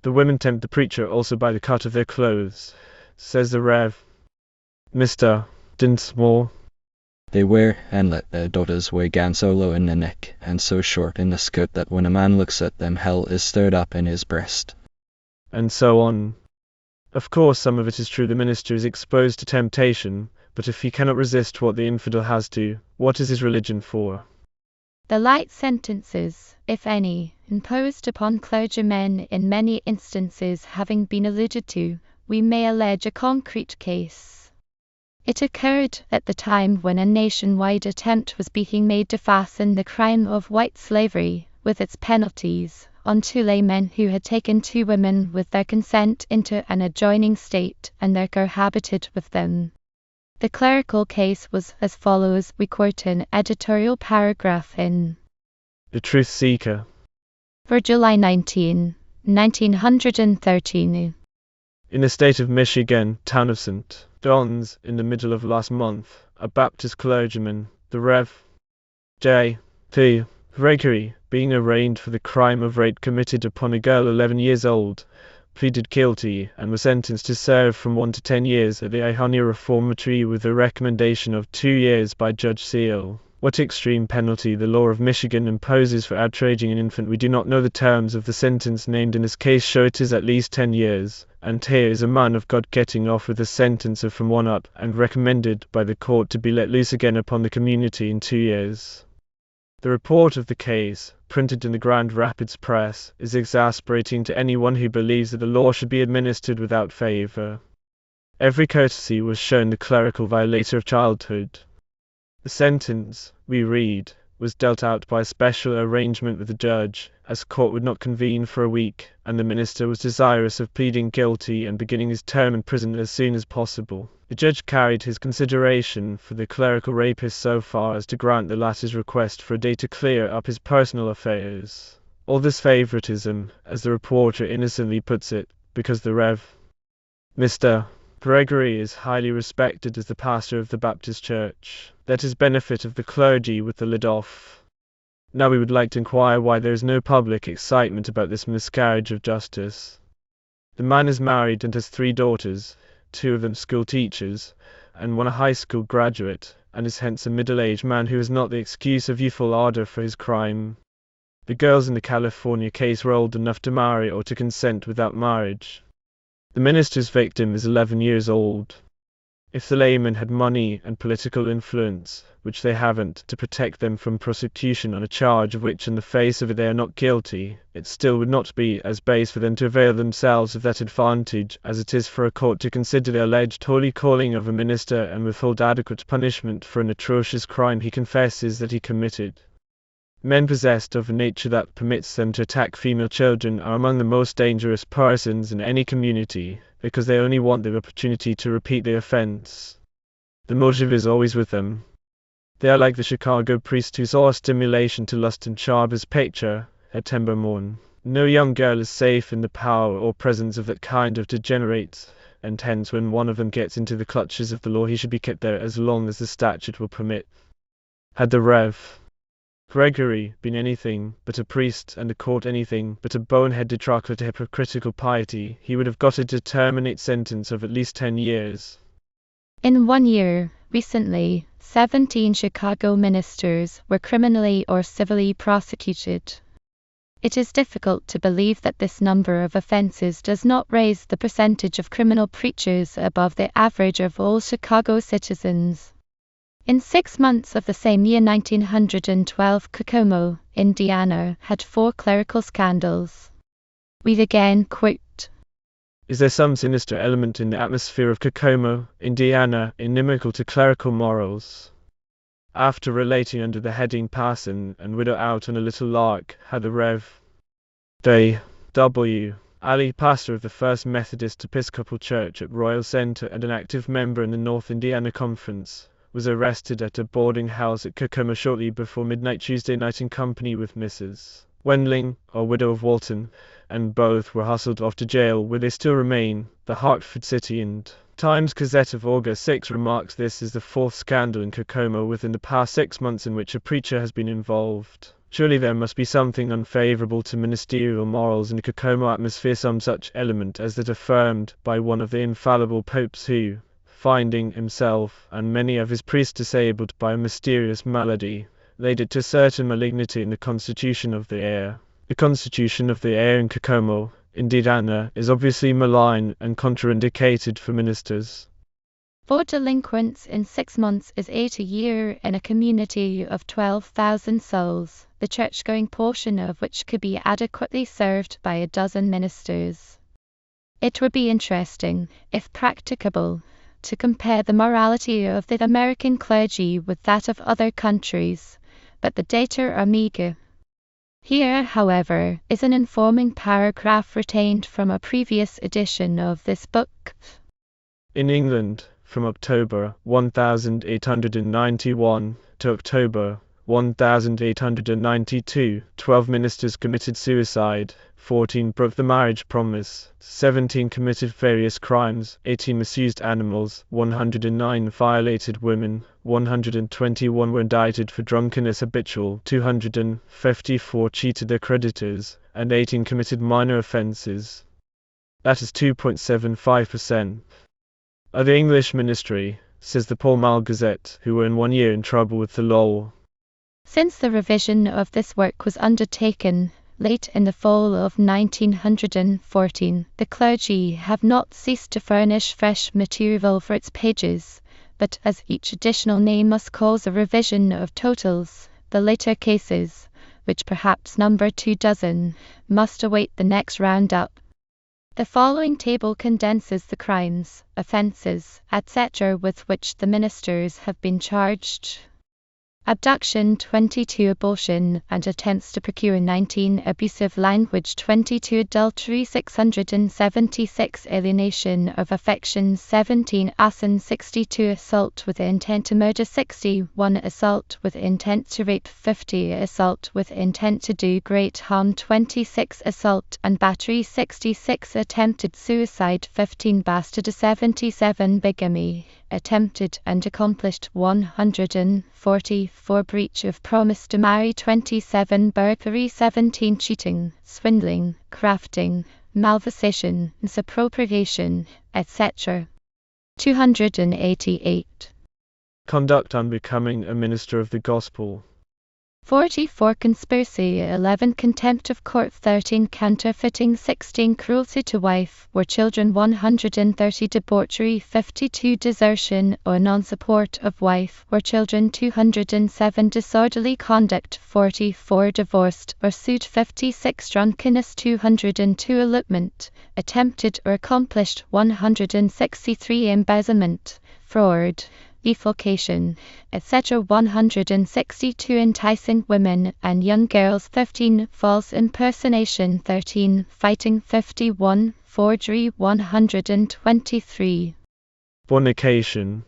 The women tempt the preacher also by the cut of their clothes, says the Rev. Mr. Dinsmore. They wear and let their daughters wear gowns so low in the neck and so short in the skirt that when a man looks at them hell is stirred up in his breast. And so on. Of course some of it is true. The minister is exposed to temptation, but if he cannot resist what the infidel has to, what is his religion for? The light sentences, if any, imposed upon clergymen in many instances having been alluded to, we may allege a concrete case. It occurred at the time when a nationwide attempt was being made to fasten the crime of white slavery, with its penalties, on two laymen who had taken two women with their consent into an adjoining state and there cohabited with them. The clerical case was as follows. We quote an editorial paragraph in The Truth Seeker for July 19, 1913. In the state of Michigan, town of St. John's, in the middle of last month, a Baptist clergyman, the Rev. J. P. Gregory, being arraigned for the crime of rape committed upon a girl 11 years old, pleaded guilty and was sentenced to serve from 1 to 10 years at the Ihania Reformatory with a recommendation of 2 years by Judge Seal. What extreme penalty the law of Michigan imposes for outraging an infant we do not know. The terms of the sentence named in this case show it is at least 10 years, and here is a man of God getting off with a sentence of from 1 up, and recommended by the court to be let loose again upon the community in 2 years. The report of the case, printed in the Grand Rapids Press, is exasperating to anyone who believes that the law should be administered without favor. Every courtesy was shown the clerical violator of childhood. The sentence, we read, was dealt out by a special arrangement with the judge, as court would not convene for a week, and the minister was desirous of pleading guilty and beginning his term in prison as soon as possible. The judge carried his consideration for the clerical rapist so far as to grant the latter's request for a day to clear up his personal affairs. All this favoritism, as the reporter innocently puts it, because the Rev. Mr. Gregory is highly respected as the pastor of the Baptist Church. That is benefit of the clergy with the lid off. Now we would like to inquire why there is no public excitement about this miscarriage of justice. The man is married and has 3 daughters, 2 of them school teachers, and 1 a high school graduate, and is hence a middle-aged man who has not the excuse of youthful ardor for his crime. The girls in the California case were old enough to marry or to consent without marriage. The minister's victim is 11 years old. If the laymen had money and political influence, which they haven't, to protect them from prosecution on a charge of which in the face of it they are not guilty, it still would not be as base for them to avail themselves of that advantage as it is for a court to consider the alleged holy calling of a minister and withhold adequate punishment for an atrocious crime he confesses that he committed. Men possessed of a nature that permits them to attack female children are among the most dangerous persons in any community, because they only want the opportunity to repeat the offense. The motive is always with them. They are like the Chicago priest who saw a stimulation to lust in Sharba's picture, at Timber Morn. No young girl is safe in the power or presence of that kind of degenerates, and hence when one of them gets into the clutches of the law he should be kept there as long as the statute will permit. Had the Rev. Gregory been anything but a priest and the court anything but a bonehead detractor to hypocritical piety, he would have got a determinate sentence of at least 10 years. In 1 year, recently, 17 Chicago ministers were criminally or civilly prosecuted. It is difficult to believe that this number of offenses does not raise the percentage of criminal preachers above the average of all Chicago citizens. In 6 months of the same year 1912, Kokomo, Indiana, had 4 clerical scandals. We again quote, Is there some sinister element in the atmosphere of Kokomo, Indiana, inimical to clerical morals? After relating under the heading Parson and Widow out on a little lark how the Rev. J. W. Ali, pastor of the First Methodist Episcopal Church at Royal Center and an active member in the North Indiana Conference, was arrested at a boarding house at Kokomo shortly before midnight Tuesday night in company with Mrs. Wendling, a widow of Walton, and both were hustled off to jail where they still remain. The Hartford City and Times Gazette of August 6 remarks this is the fourth scandal in Kokomo within the past 6 months in which a preacher has been involved. Surely there must be something unfavorable to ministerial morals in the Kokomo atmosphere, some such element as that affirmed by one of the infallible popes who, finding himself and many of his priests disabled by a mysterious malady, laid it to certain malignity in the constitution of the air. The constitution of the air in Kokomo, Indiana, is obviously malign and contraindicated for ministers. 4 delinquents in 6 months is 8 a year in a community of 12,000 souls, the church-going portion of which could be adequately served by a dozen ministers. It would be interesting, if practicable, to compare the morality of the American clergy with that of other countries, but the data are meager. Here, however, is an informing paragraph retained from a previous edition of this book. In England, from October 1891 to October 1892, 12 ministers committed suicide, 14 broke the marriage promise, 17 committed various crimes, 18 misused animals, 109 violated women, 121 were indicted for drunkenness habitual, 254 cheated their creditors, and 18 committed minor offences. That is 2.75%. Of the English ministry, says the Pall Mall Gazette, who were in 1 year in trouble with the law. Since the revision of this work was undertaken, late in the fall of 1914, the clergy have not ceased to furnish fresh material for its pages, but as each additional name must cause a revision of totals, the later cases, which perhaps number 24, must await the next roundup. The following table condenses the crimes, offences, etc. with which the ministers have been charged. Abduction 22, abortion and attempts to procure 19, abusive language 22, adultery 676, alienation of affection 17, arson 62, assault with intent to murder 61, assault with intent to rape 50, assault with intent to do great harm 26, assault and battery 66, attempted suicide 15, bastard 77, bigamy attempted and accomplished 144, breach of promise to marry 27, burglary 17, cheating, swindling, crafting, malversation, misappropriation, etc. 288. Conduct unbecoming a minister of the gospel. 44, conspiracy 11, contempt of court 13, counterfeiting 16, cruelty to wife or children 130, debauchery 52, desertion or non-support of wife or children 207, disorderly conduct 44, divorced or sued 56, drunkenness 202, elopement attempted or accomplished 163, embezzlement, fraud, defalcation, etc. 162, enticing women and young girls 13, false impersonation 13, fighting 51, forgery 123. Fornication.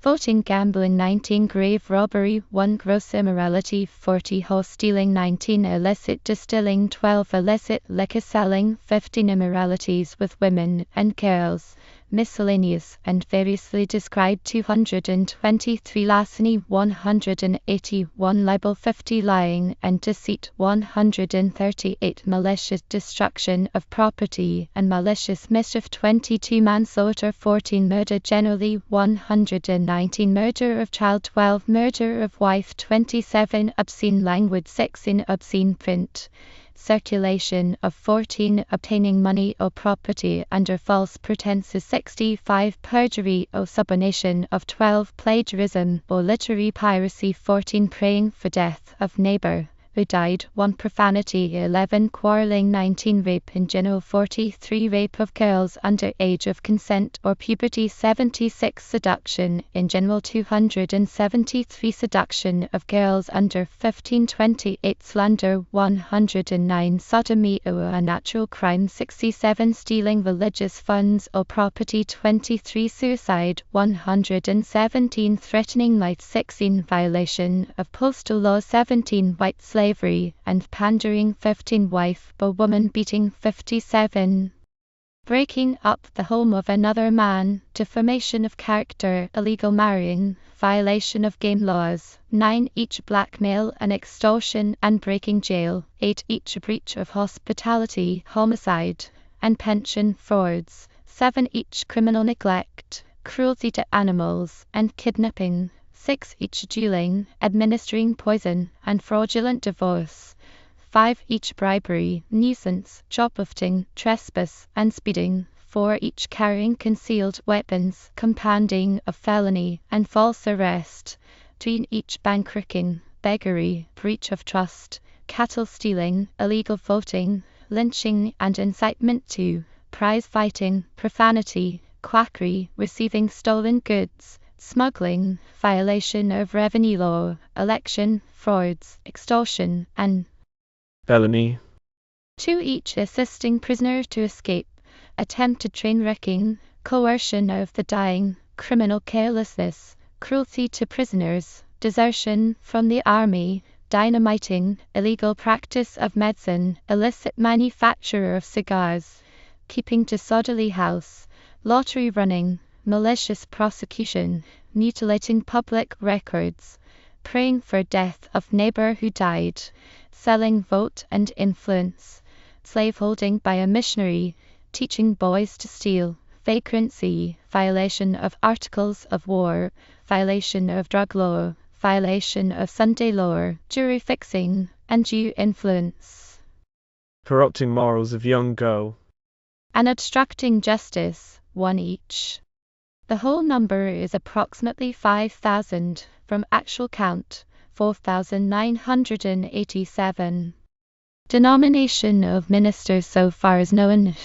Voting, gambling 19, grave robbery 1, gross immorality 40, horse stealing 19, illicit distilling 12, illicit liquor selling 15, immoralities with women and girls, miscellaneous and variously described 223, larceny 181, libel 50, lying and deceit 138, malicious destruction of property and malicious mischief 22, manslaughter 14, murder generally 119, murder of child 12, murder of wife 27, obscene language 16, obscene print circulation of 14, obtaining money or property under false pretenses 65, perjury or subornation of 12, plagiarism or literary piracy 14, praying for death of neighbor who died, 1 profanity, 11 quarreling, 19 rape in general, 43 rape of girls under age of consent or puberty, 76 seduction in general, 273 seduction of girls under 15, 28 slander, 109 sodomy or a natural crime, 67 stealing religious funds or property, 23 suicide, 117 threatening life, 16 violation of postal law, 17 white slavery and pandering, 15 wife or woman beating, 57 breaking up the home of another man, defamation of character, illegal marrying, violation of game laws, 9 each blackmail and extortion and breaking jail, 8 each breach of hospitality, homicide and pension frauds, 7 each criminal neglect, cruelty to animals and kidnapping, 6 each dueling, administering poison and fraudulent divorce, 5 each bribery, nuisance, shoplifting, trespass and speeding, 4 each carrying concealed weapons, compounding of felony and false arrest, 3 each bankrupting, beggary, breach of trust, cattle stealing, illegal voting, lynching and incitement to prize fighting, profanity, quackery, receiving stolen goods, smuggling, violation of revenue law, election frauds, extortion and felony. 2 each assisting prisoner to escape, attempted train wrecking, coercion of the dying, criminal carelessness, cruelty to prisoners, desertion from the army, dynamiting, illegal practice of medicine, illicit manufacture of cigars, keeping disorderly house, lottery running, malicious prosecution, mutilating public records, praying for death of neighbor who died, selling vote and influence, slaveholding by a missionary, teaching boys to steal, vagrancy, violation of articles of war, violation of drug law, violation of Sunday law, jury fixing, undue influence, Corrupting morals of young girl. and obstructing justice, 1 each. The whole number is approximately 5,000, from actual count, 4,987. Denomination of ministers so far as known: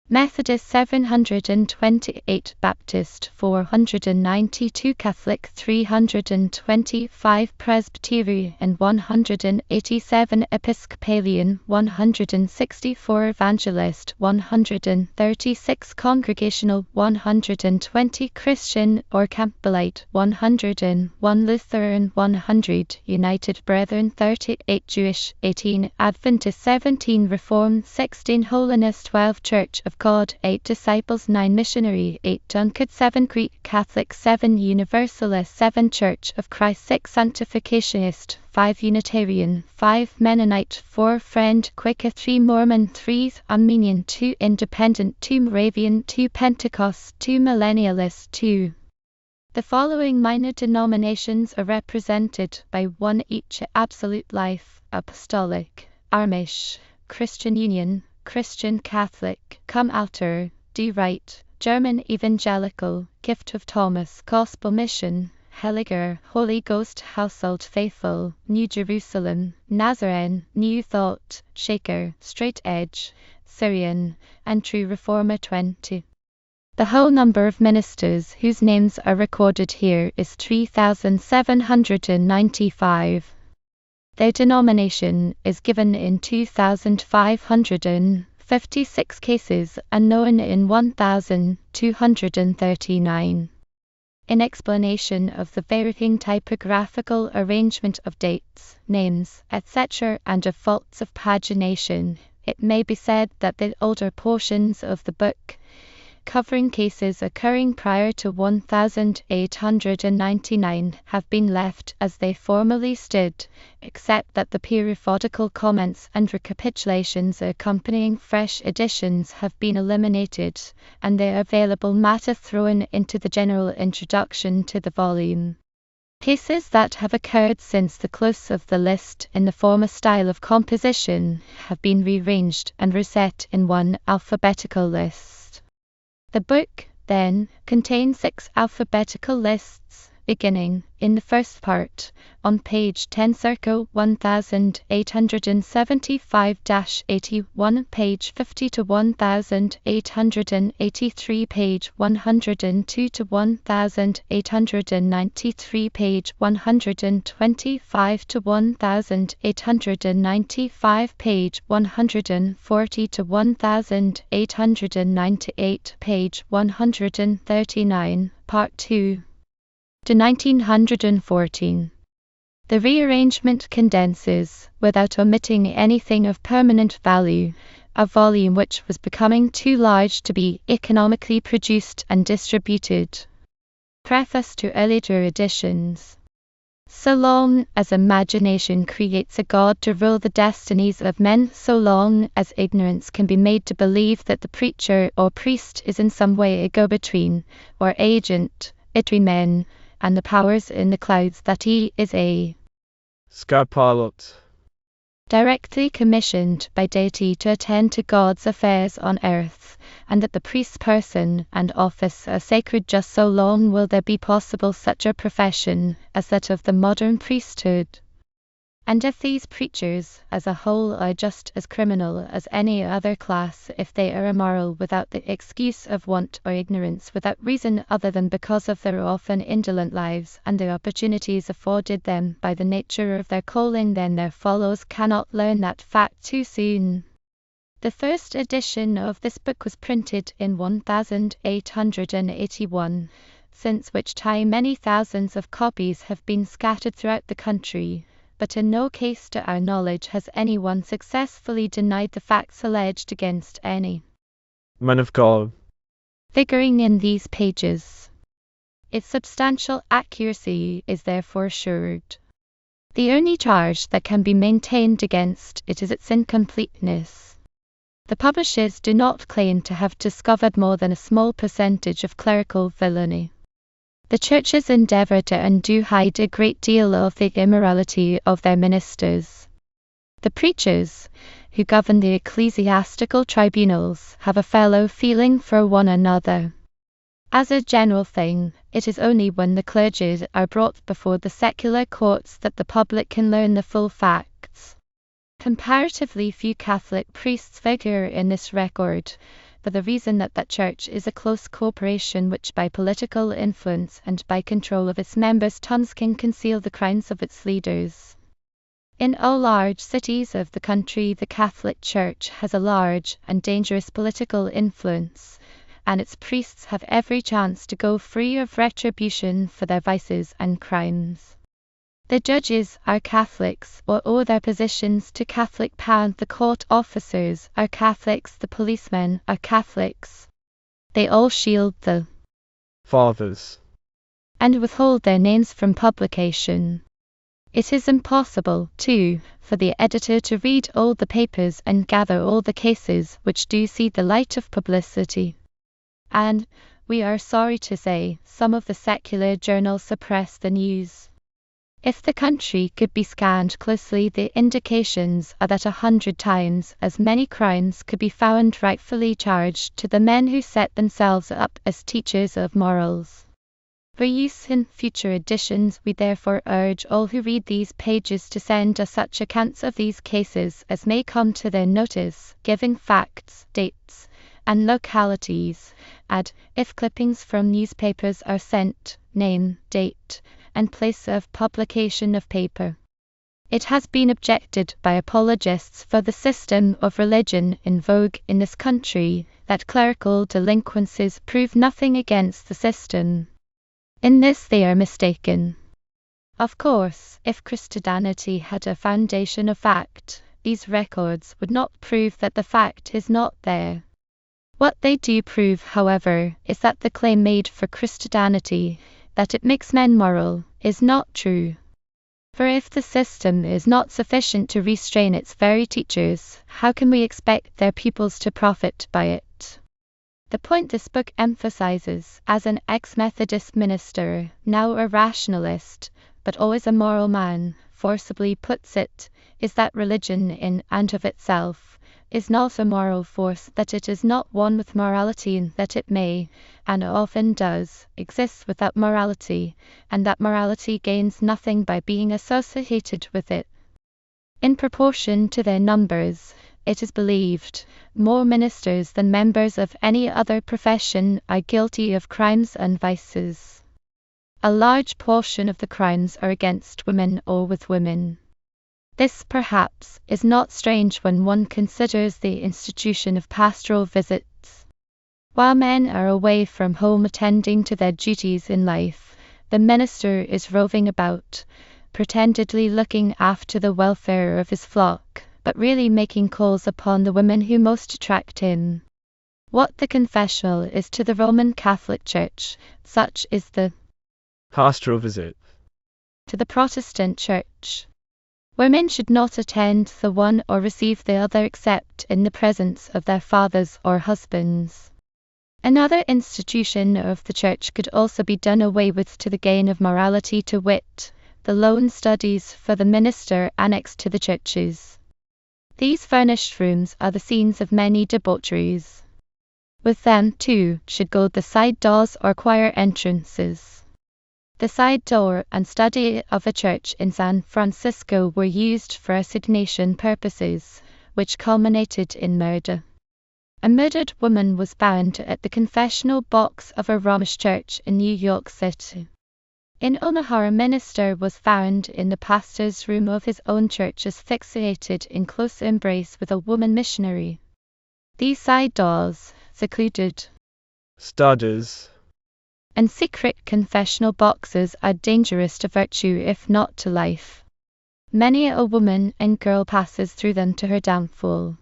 Methodist 728, Baptist 492, Catholic 325, Presbyterian 187, Episcopalian 164, Evangelist 136, Congregational 120, Christian or Campbellite 101, Lutheran 100, United Brethren 38, Jewish 18, Adventist 17, Reformed 16, Holiness 12, Church of God 8, Disciples 9, Missionary 8, Dunkard 7, Greek Catholic 7, Universalist 7, Church of Christ 6, Sanctificationist 5, Unitarian 5, Mennonite 4, Friend Quaker 3, Mormon 3, Armenian 2, Independent 2, Moravian 2, Pentecost 2, Millennialist 2. The following minor denominations are represented by 1 each: Absolute Life, Apostolic, Amish, Christian Union, Christian Catholic, Come Outer, Do Right, German Evangelical, Gift of Thomas, Gospel Mission, Heiliger, Holy Ghost Household Faithful, New Jerusalem, Nazarene, New Thought, Shaker, Straight Edge, Syrian, and True Reformer 20. The whole number of ministers whose names are recorded here is 3,795. Their denomination is given in 2,556 cases and known in 1,239. In explanation of the varying typographical arrangement of dates, names, etc., and of faults of pagination, it may be said that the older portions of the book, covering cases occurring prior to 1899, have been left as they formerly stood, except that the periodical comments and recapitulations accompanying fresh editions have been eliminated, and the available matter thrown into the general introduction to the volume. Cases that have occurred since the close of the list in the former style of composition have been rearranged and reset in one alphabetical list. The book, then, contains 6 alphabetical lists, beginning, in the first part, on page 10 circa 1875-81, page 50 to 1883, page 102 to 1893, page 125 to 1895, page 140 to 1898, page 139, part 2 to 1914. The rearrangement condenses, without omitting anything of permanent value, a volume which was becoming too large to be economically produced and distributed. Preface to earlier editions. So long as imagination creates a God to rule the destinies of men, so long as ignorance can be made to believe that the preacher or priest is in some way a go-between, or agent, between men and the powers in the clouds, that he is a Scarpalot, directly commissioned by deity to attend to God's affairs on earth, and that the priest's person and office are sacred, just so long will there be possible such a profession as that of the modern priesthood. And if these preachers as a whole are just as criminal as any other class, if they are immoral without the excuse of want or ignorance, without reason other than because of their often indolent lives and the opportunities afforded them by the nature of their calling, then their followers cannot learn that fact too soon. The first edition of this book was printed in 1881, since which time many thousands of copies have been scattered throughout the country, but in no case to our knowledge has anyone successfully denied the facts alleged against any man of God, figuring in these pages. Its substantial accuracy is therefore assured. The only charge that can be maintained against it is its incompleteness. The publishers do not claim to have discovered more than a small percentage of clerical villainy. The churches endeavour to and do hide a great deal of the immorality of their ministers. The preachers, who govern the ecclesiastical tribunals, have a fellow feeling for one another. As a general thing, it is only when the clergy are brought before the secular courts that the public can learn the full facts. Comparatively few Catholic priests figure in this record, for the reason that that church is a close corporation which by political influence and by control of its members' tongues can conceal the crimes of its leaders. In all large cities of the country, the Catholic Church has a large and dangerous political influence, and its priests have every chance to go free of retribution for their vices and crimes. The judges are Catholics or owe their positions to Catholic power. The court officers are Catholics. The policemen are Catholics. They all shield the fathers, and withhold their names from publication. It is impossible, too, for the editor to read all the papers and gather all the cases which do see the light of publicity. And, we are sorry to say, some of the secular journals suppress the news. If the country could be scanned closely, the indications are that 100 times as many crimes could be found rightfully charged to the men who set themselves up as teachers of morals. For use in future editions, we therefore urge all who read these pages to send us such accounts of these cases as may come to their notice, giving facts, dates, and localities, and, if clippings from newspapers are sent, name, date, and place of publication of paper. It has been objected by apologists for the system of religion in vogue in this country that clerical delinquencies prove nothing against the system. In this they are mistaken. Of course, if Christianity had a foundation of fact, these records would not prove that the fact is not there. What they do prove, however, is that the claim made for Christianity, that it makes men moral, is not true. For if the system is not sufficient to restrain its very teachers, how can we expect their pupils to profit by it? The point this book emphasizes, as an ex-Methodist minister, now a rationalist, but always a moral man, forcibly puts it, is that religion in and of itself is not a moral force, that it is not one with morality, and that it may, and often does, exist without morality, and that morality gains nothing by being associated with it. In proportion to their numbers, it is believed, more ministers than members of any other profession are guilty of crimes and vices. A large portion of the crimes are against women or with women. This, perhaps, is not strange when one considers the institution of pastoral visits. While men are away from home attending to their duties in life, the minister is roving about, pretendedly looking after the welfare of his flock, but really making calls upon the women who most attract him. What the confessional is to the Roman Catholic Church, such is the pastoral visit to the Protestant Church. Women should not attend the one or receive the other except in the presence of their fathers or husbands. Another institution of the Church could also be done away with to the gain of morality, to wit, the loan studies for the minister annexed to the churches. These furnished rooms are the scenes of many debaucheries. With them, too, should go the side doors or choir entrances. The side door and study of a church in San Francisco were used for assignation purposes, which culminated in murder. A murdered woman was found at the confessional box of a Romish church in New York City. In Omaha, a minister was found in the pastor's room of his own church, asphyxiated in close embrace with a woman missionary. These side doors, secluded studies, and secret confessional boxes are dangerous to virtue if not to life. Many a woman and girl passes through them to her downfall.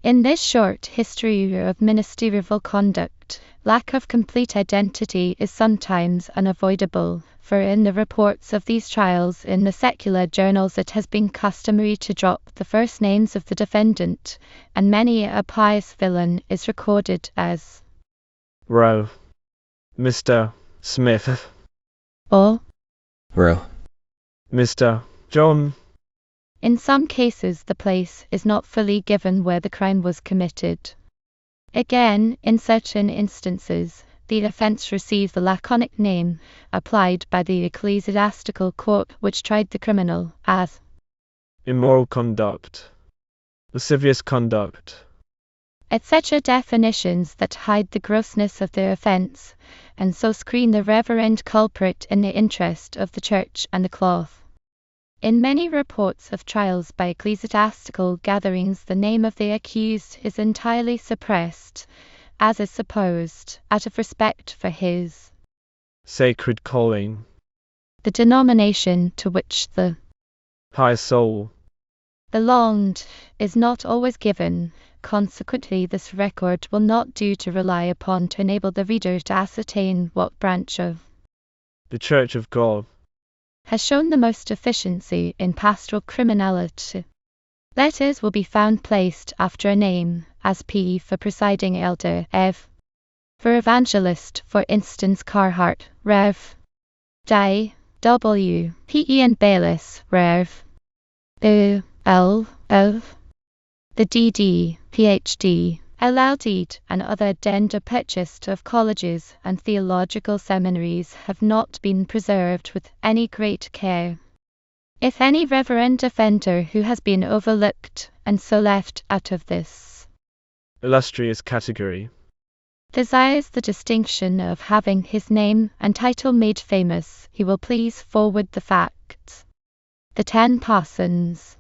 In this short history of ministerial conduct, lack of complete identity is sometimes unavoidable, for in the reports of these trials in the secular journals it has been customary to drop the first names of the defendant, and many a pious villain is recorded as Roe, Mr. Smith, or Roe, Mr. John. In some cases the place is not fully given where the crime was committed. Again, in certain instances, the offence receives the laconic name applied by the ecclesiastical court which tried the criminal, as immoral conduct, lascivious conduct, etc. Definitions that hide the grossness of the offence, and so screen the reverend culprit in the interest of the church and the cloth. In many reports of trials by ecclesiastical gatherings, the name of the accused is entirely suppressed, as is supposed, out of respect for his sacred calling, the denomination to which the pious soul belonged is not always given. Consequently, this record will not do to rely upon to enable the reader to ascertain what branch of the Church of God has shown the most efficiency in pastoral criminality. Letters will be found placed after a name, as P for presiding elder, Ev for evangelist, for instance Carhart, Rev. Di, W. P.E. and Baylis, Rev. B. L. Of. The D.D., Ph.D., LL.D. and other addenda purchased of colleges and theological seminaries have not been preserved with any great care. If any reverend offender who has been overlooked, and so left out of this illustrious category, desires the distinction of having his name and title made famous, he will please forward the facts. The 10 parsons,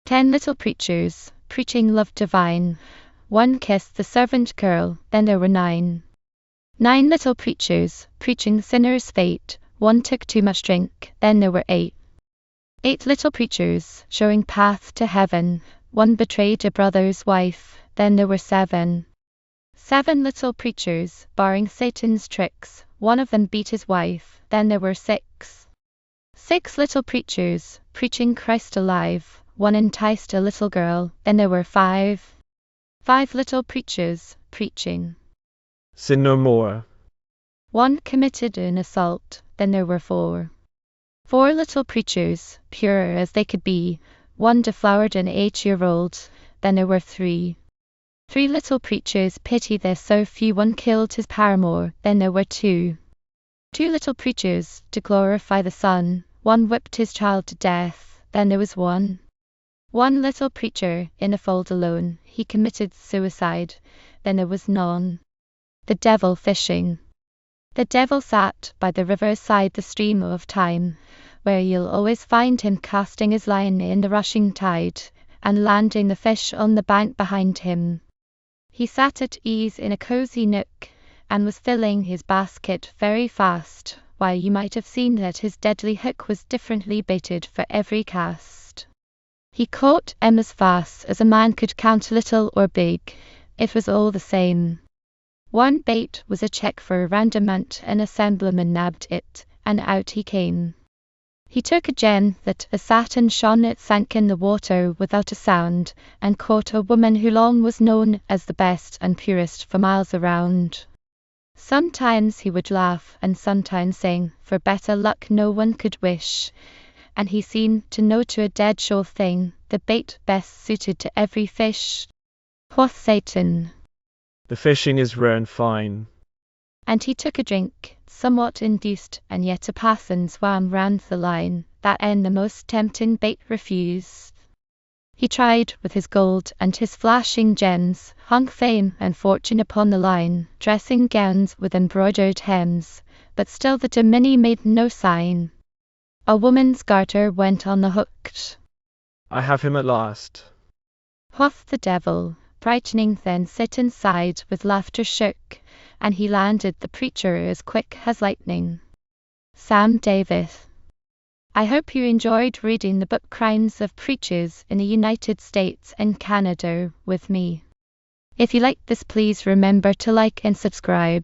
10 little preachers, preaching love divine. 1 kissed the servant girl, then there were 9. 9 little preachers, preaching the sinner's fate. 1 took too much drink, then there were 8. 8 little preachers, showing path to heaven. 1 betrayed a brother's wife, then there were 7. 7 little preachers, barring Satan's tricks. 1 of them beat his wife, then there were 6. 6 little preachers, preaching Christ alive. 1 enticed a little girl, then there were 5. 5 little preachers, preaching sin no more. 1 committed an assault, then there were 4. 4 little preachers, pure as they could be. 1 deflowered an 8-year-old, then there were three. Three little preachers, pity there's so few. One killed his paramour, then there were two. Two little preachers, to glorify the Son. One whipped his child to death, then there was one. One little preacher, in a fold alone, he committed suicide, then there was none. The devil fishing. The devil sat by the river's side, the stream of time, where you'll always find him casting his line in the rushing tide, and landing the fish on the bank behind him. He sat at ease in a cosy nook, and was filling his basket very fast, while you might have seen that his deadly hook was differently baited for every cast. He caught 'em as fast as a man could count, little or big, it was all the same. One bait was a check for a rendement, and assemblyman nabbed it, and out he came. He took a gem that sat and shone, it sank in the water without a sound, and caught a woman who long was known as the best and purest for miles around. Sometimes he would laugh and sometimes sing, for better luck no one could wish, and he seemed to know to a dead sure thing the bait best suited to every fish. Quoth Satan, The fishing is rare and fine. and he took a drink, somewhat induced, and yet a passing swam round the line, that e'en the most tempting bait refused. He tried with his gold and his flashing gems, hung fame and fortune upon the line, dressing gowns with embroidered hems, but still the dominie made no sign. A woman's garter went on the hook. I have him at last. Quoth the devil, brightening, then Satan sighed with laughter shook, and he landed the preacher as quick as lightning. Sam Davis. I hope you enjoyed reading the book Crimes of Preachers in the United States and Canada with me. If you liked this, please remember to like and subscribe.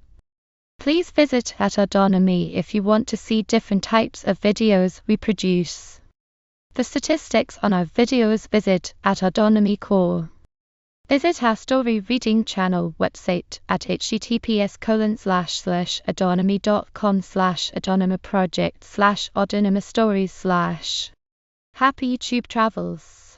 Please visit at Autonomy if you want to see different types of videos we produce. For statistics on our videos, visit at Autonomy Core. Visit our story reading channel website at https://autonomy.com/autonomyproject/autonomous stories/. Happy YouTube travels!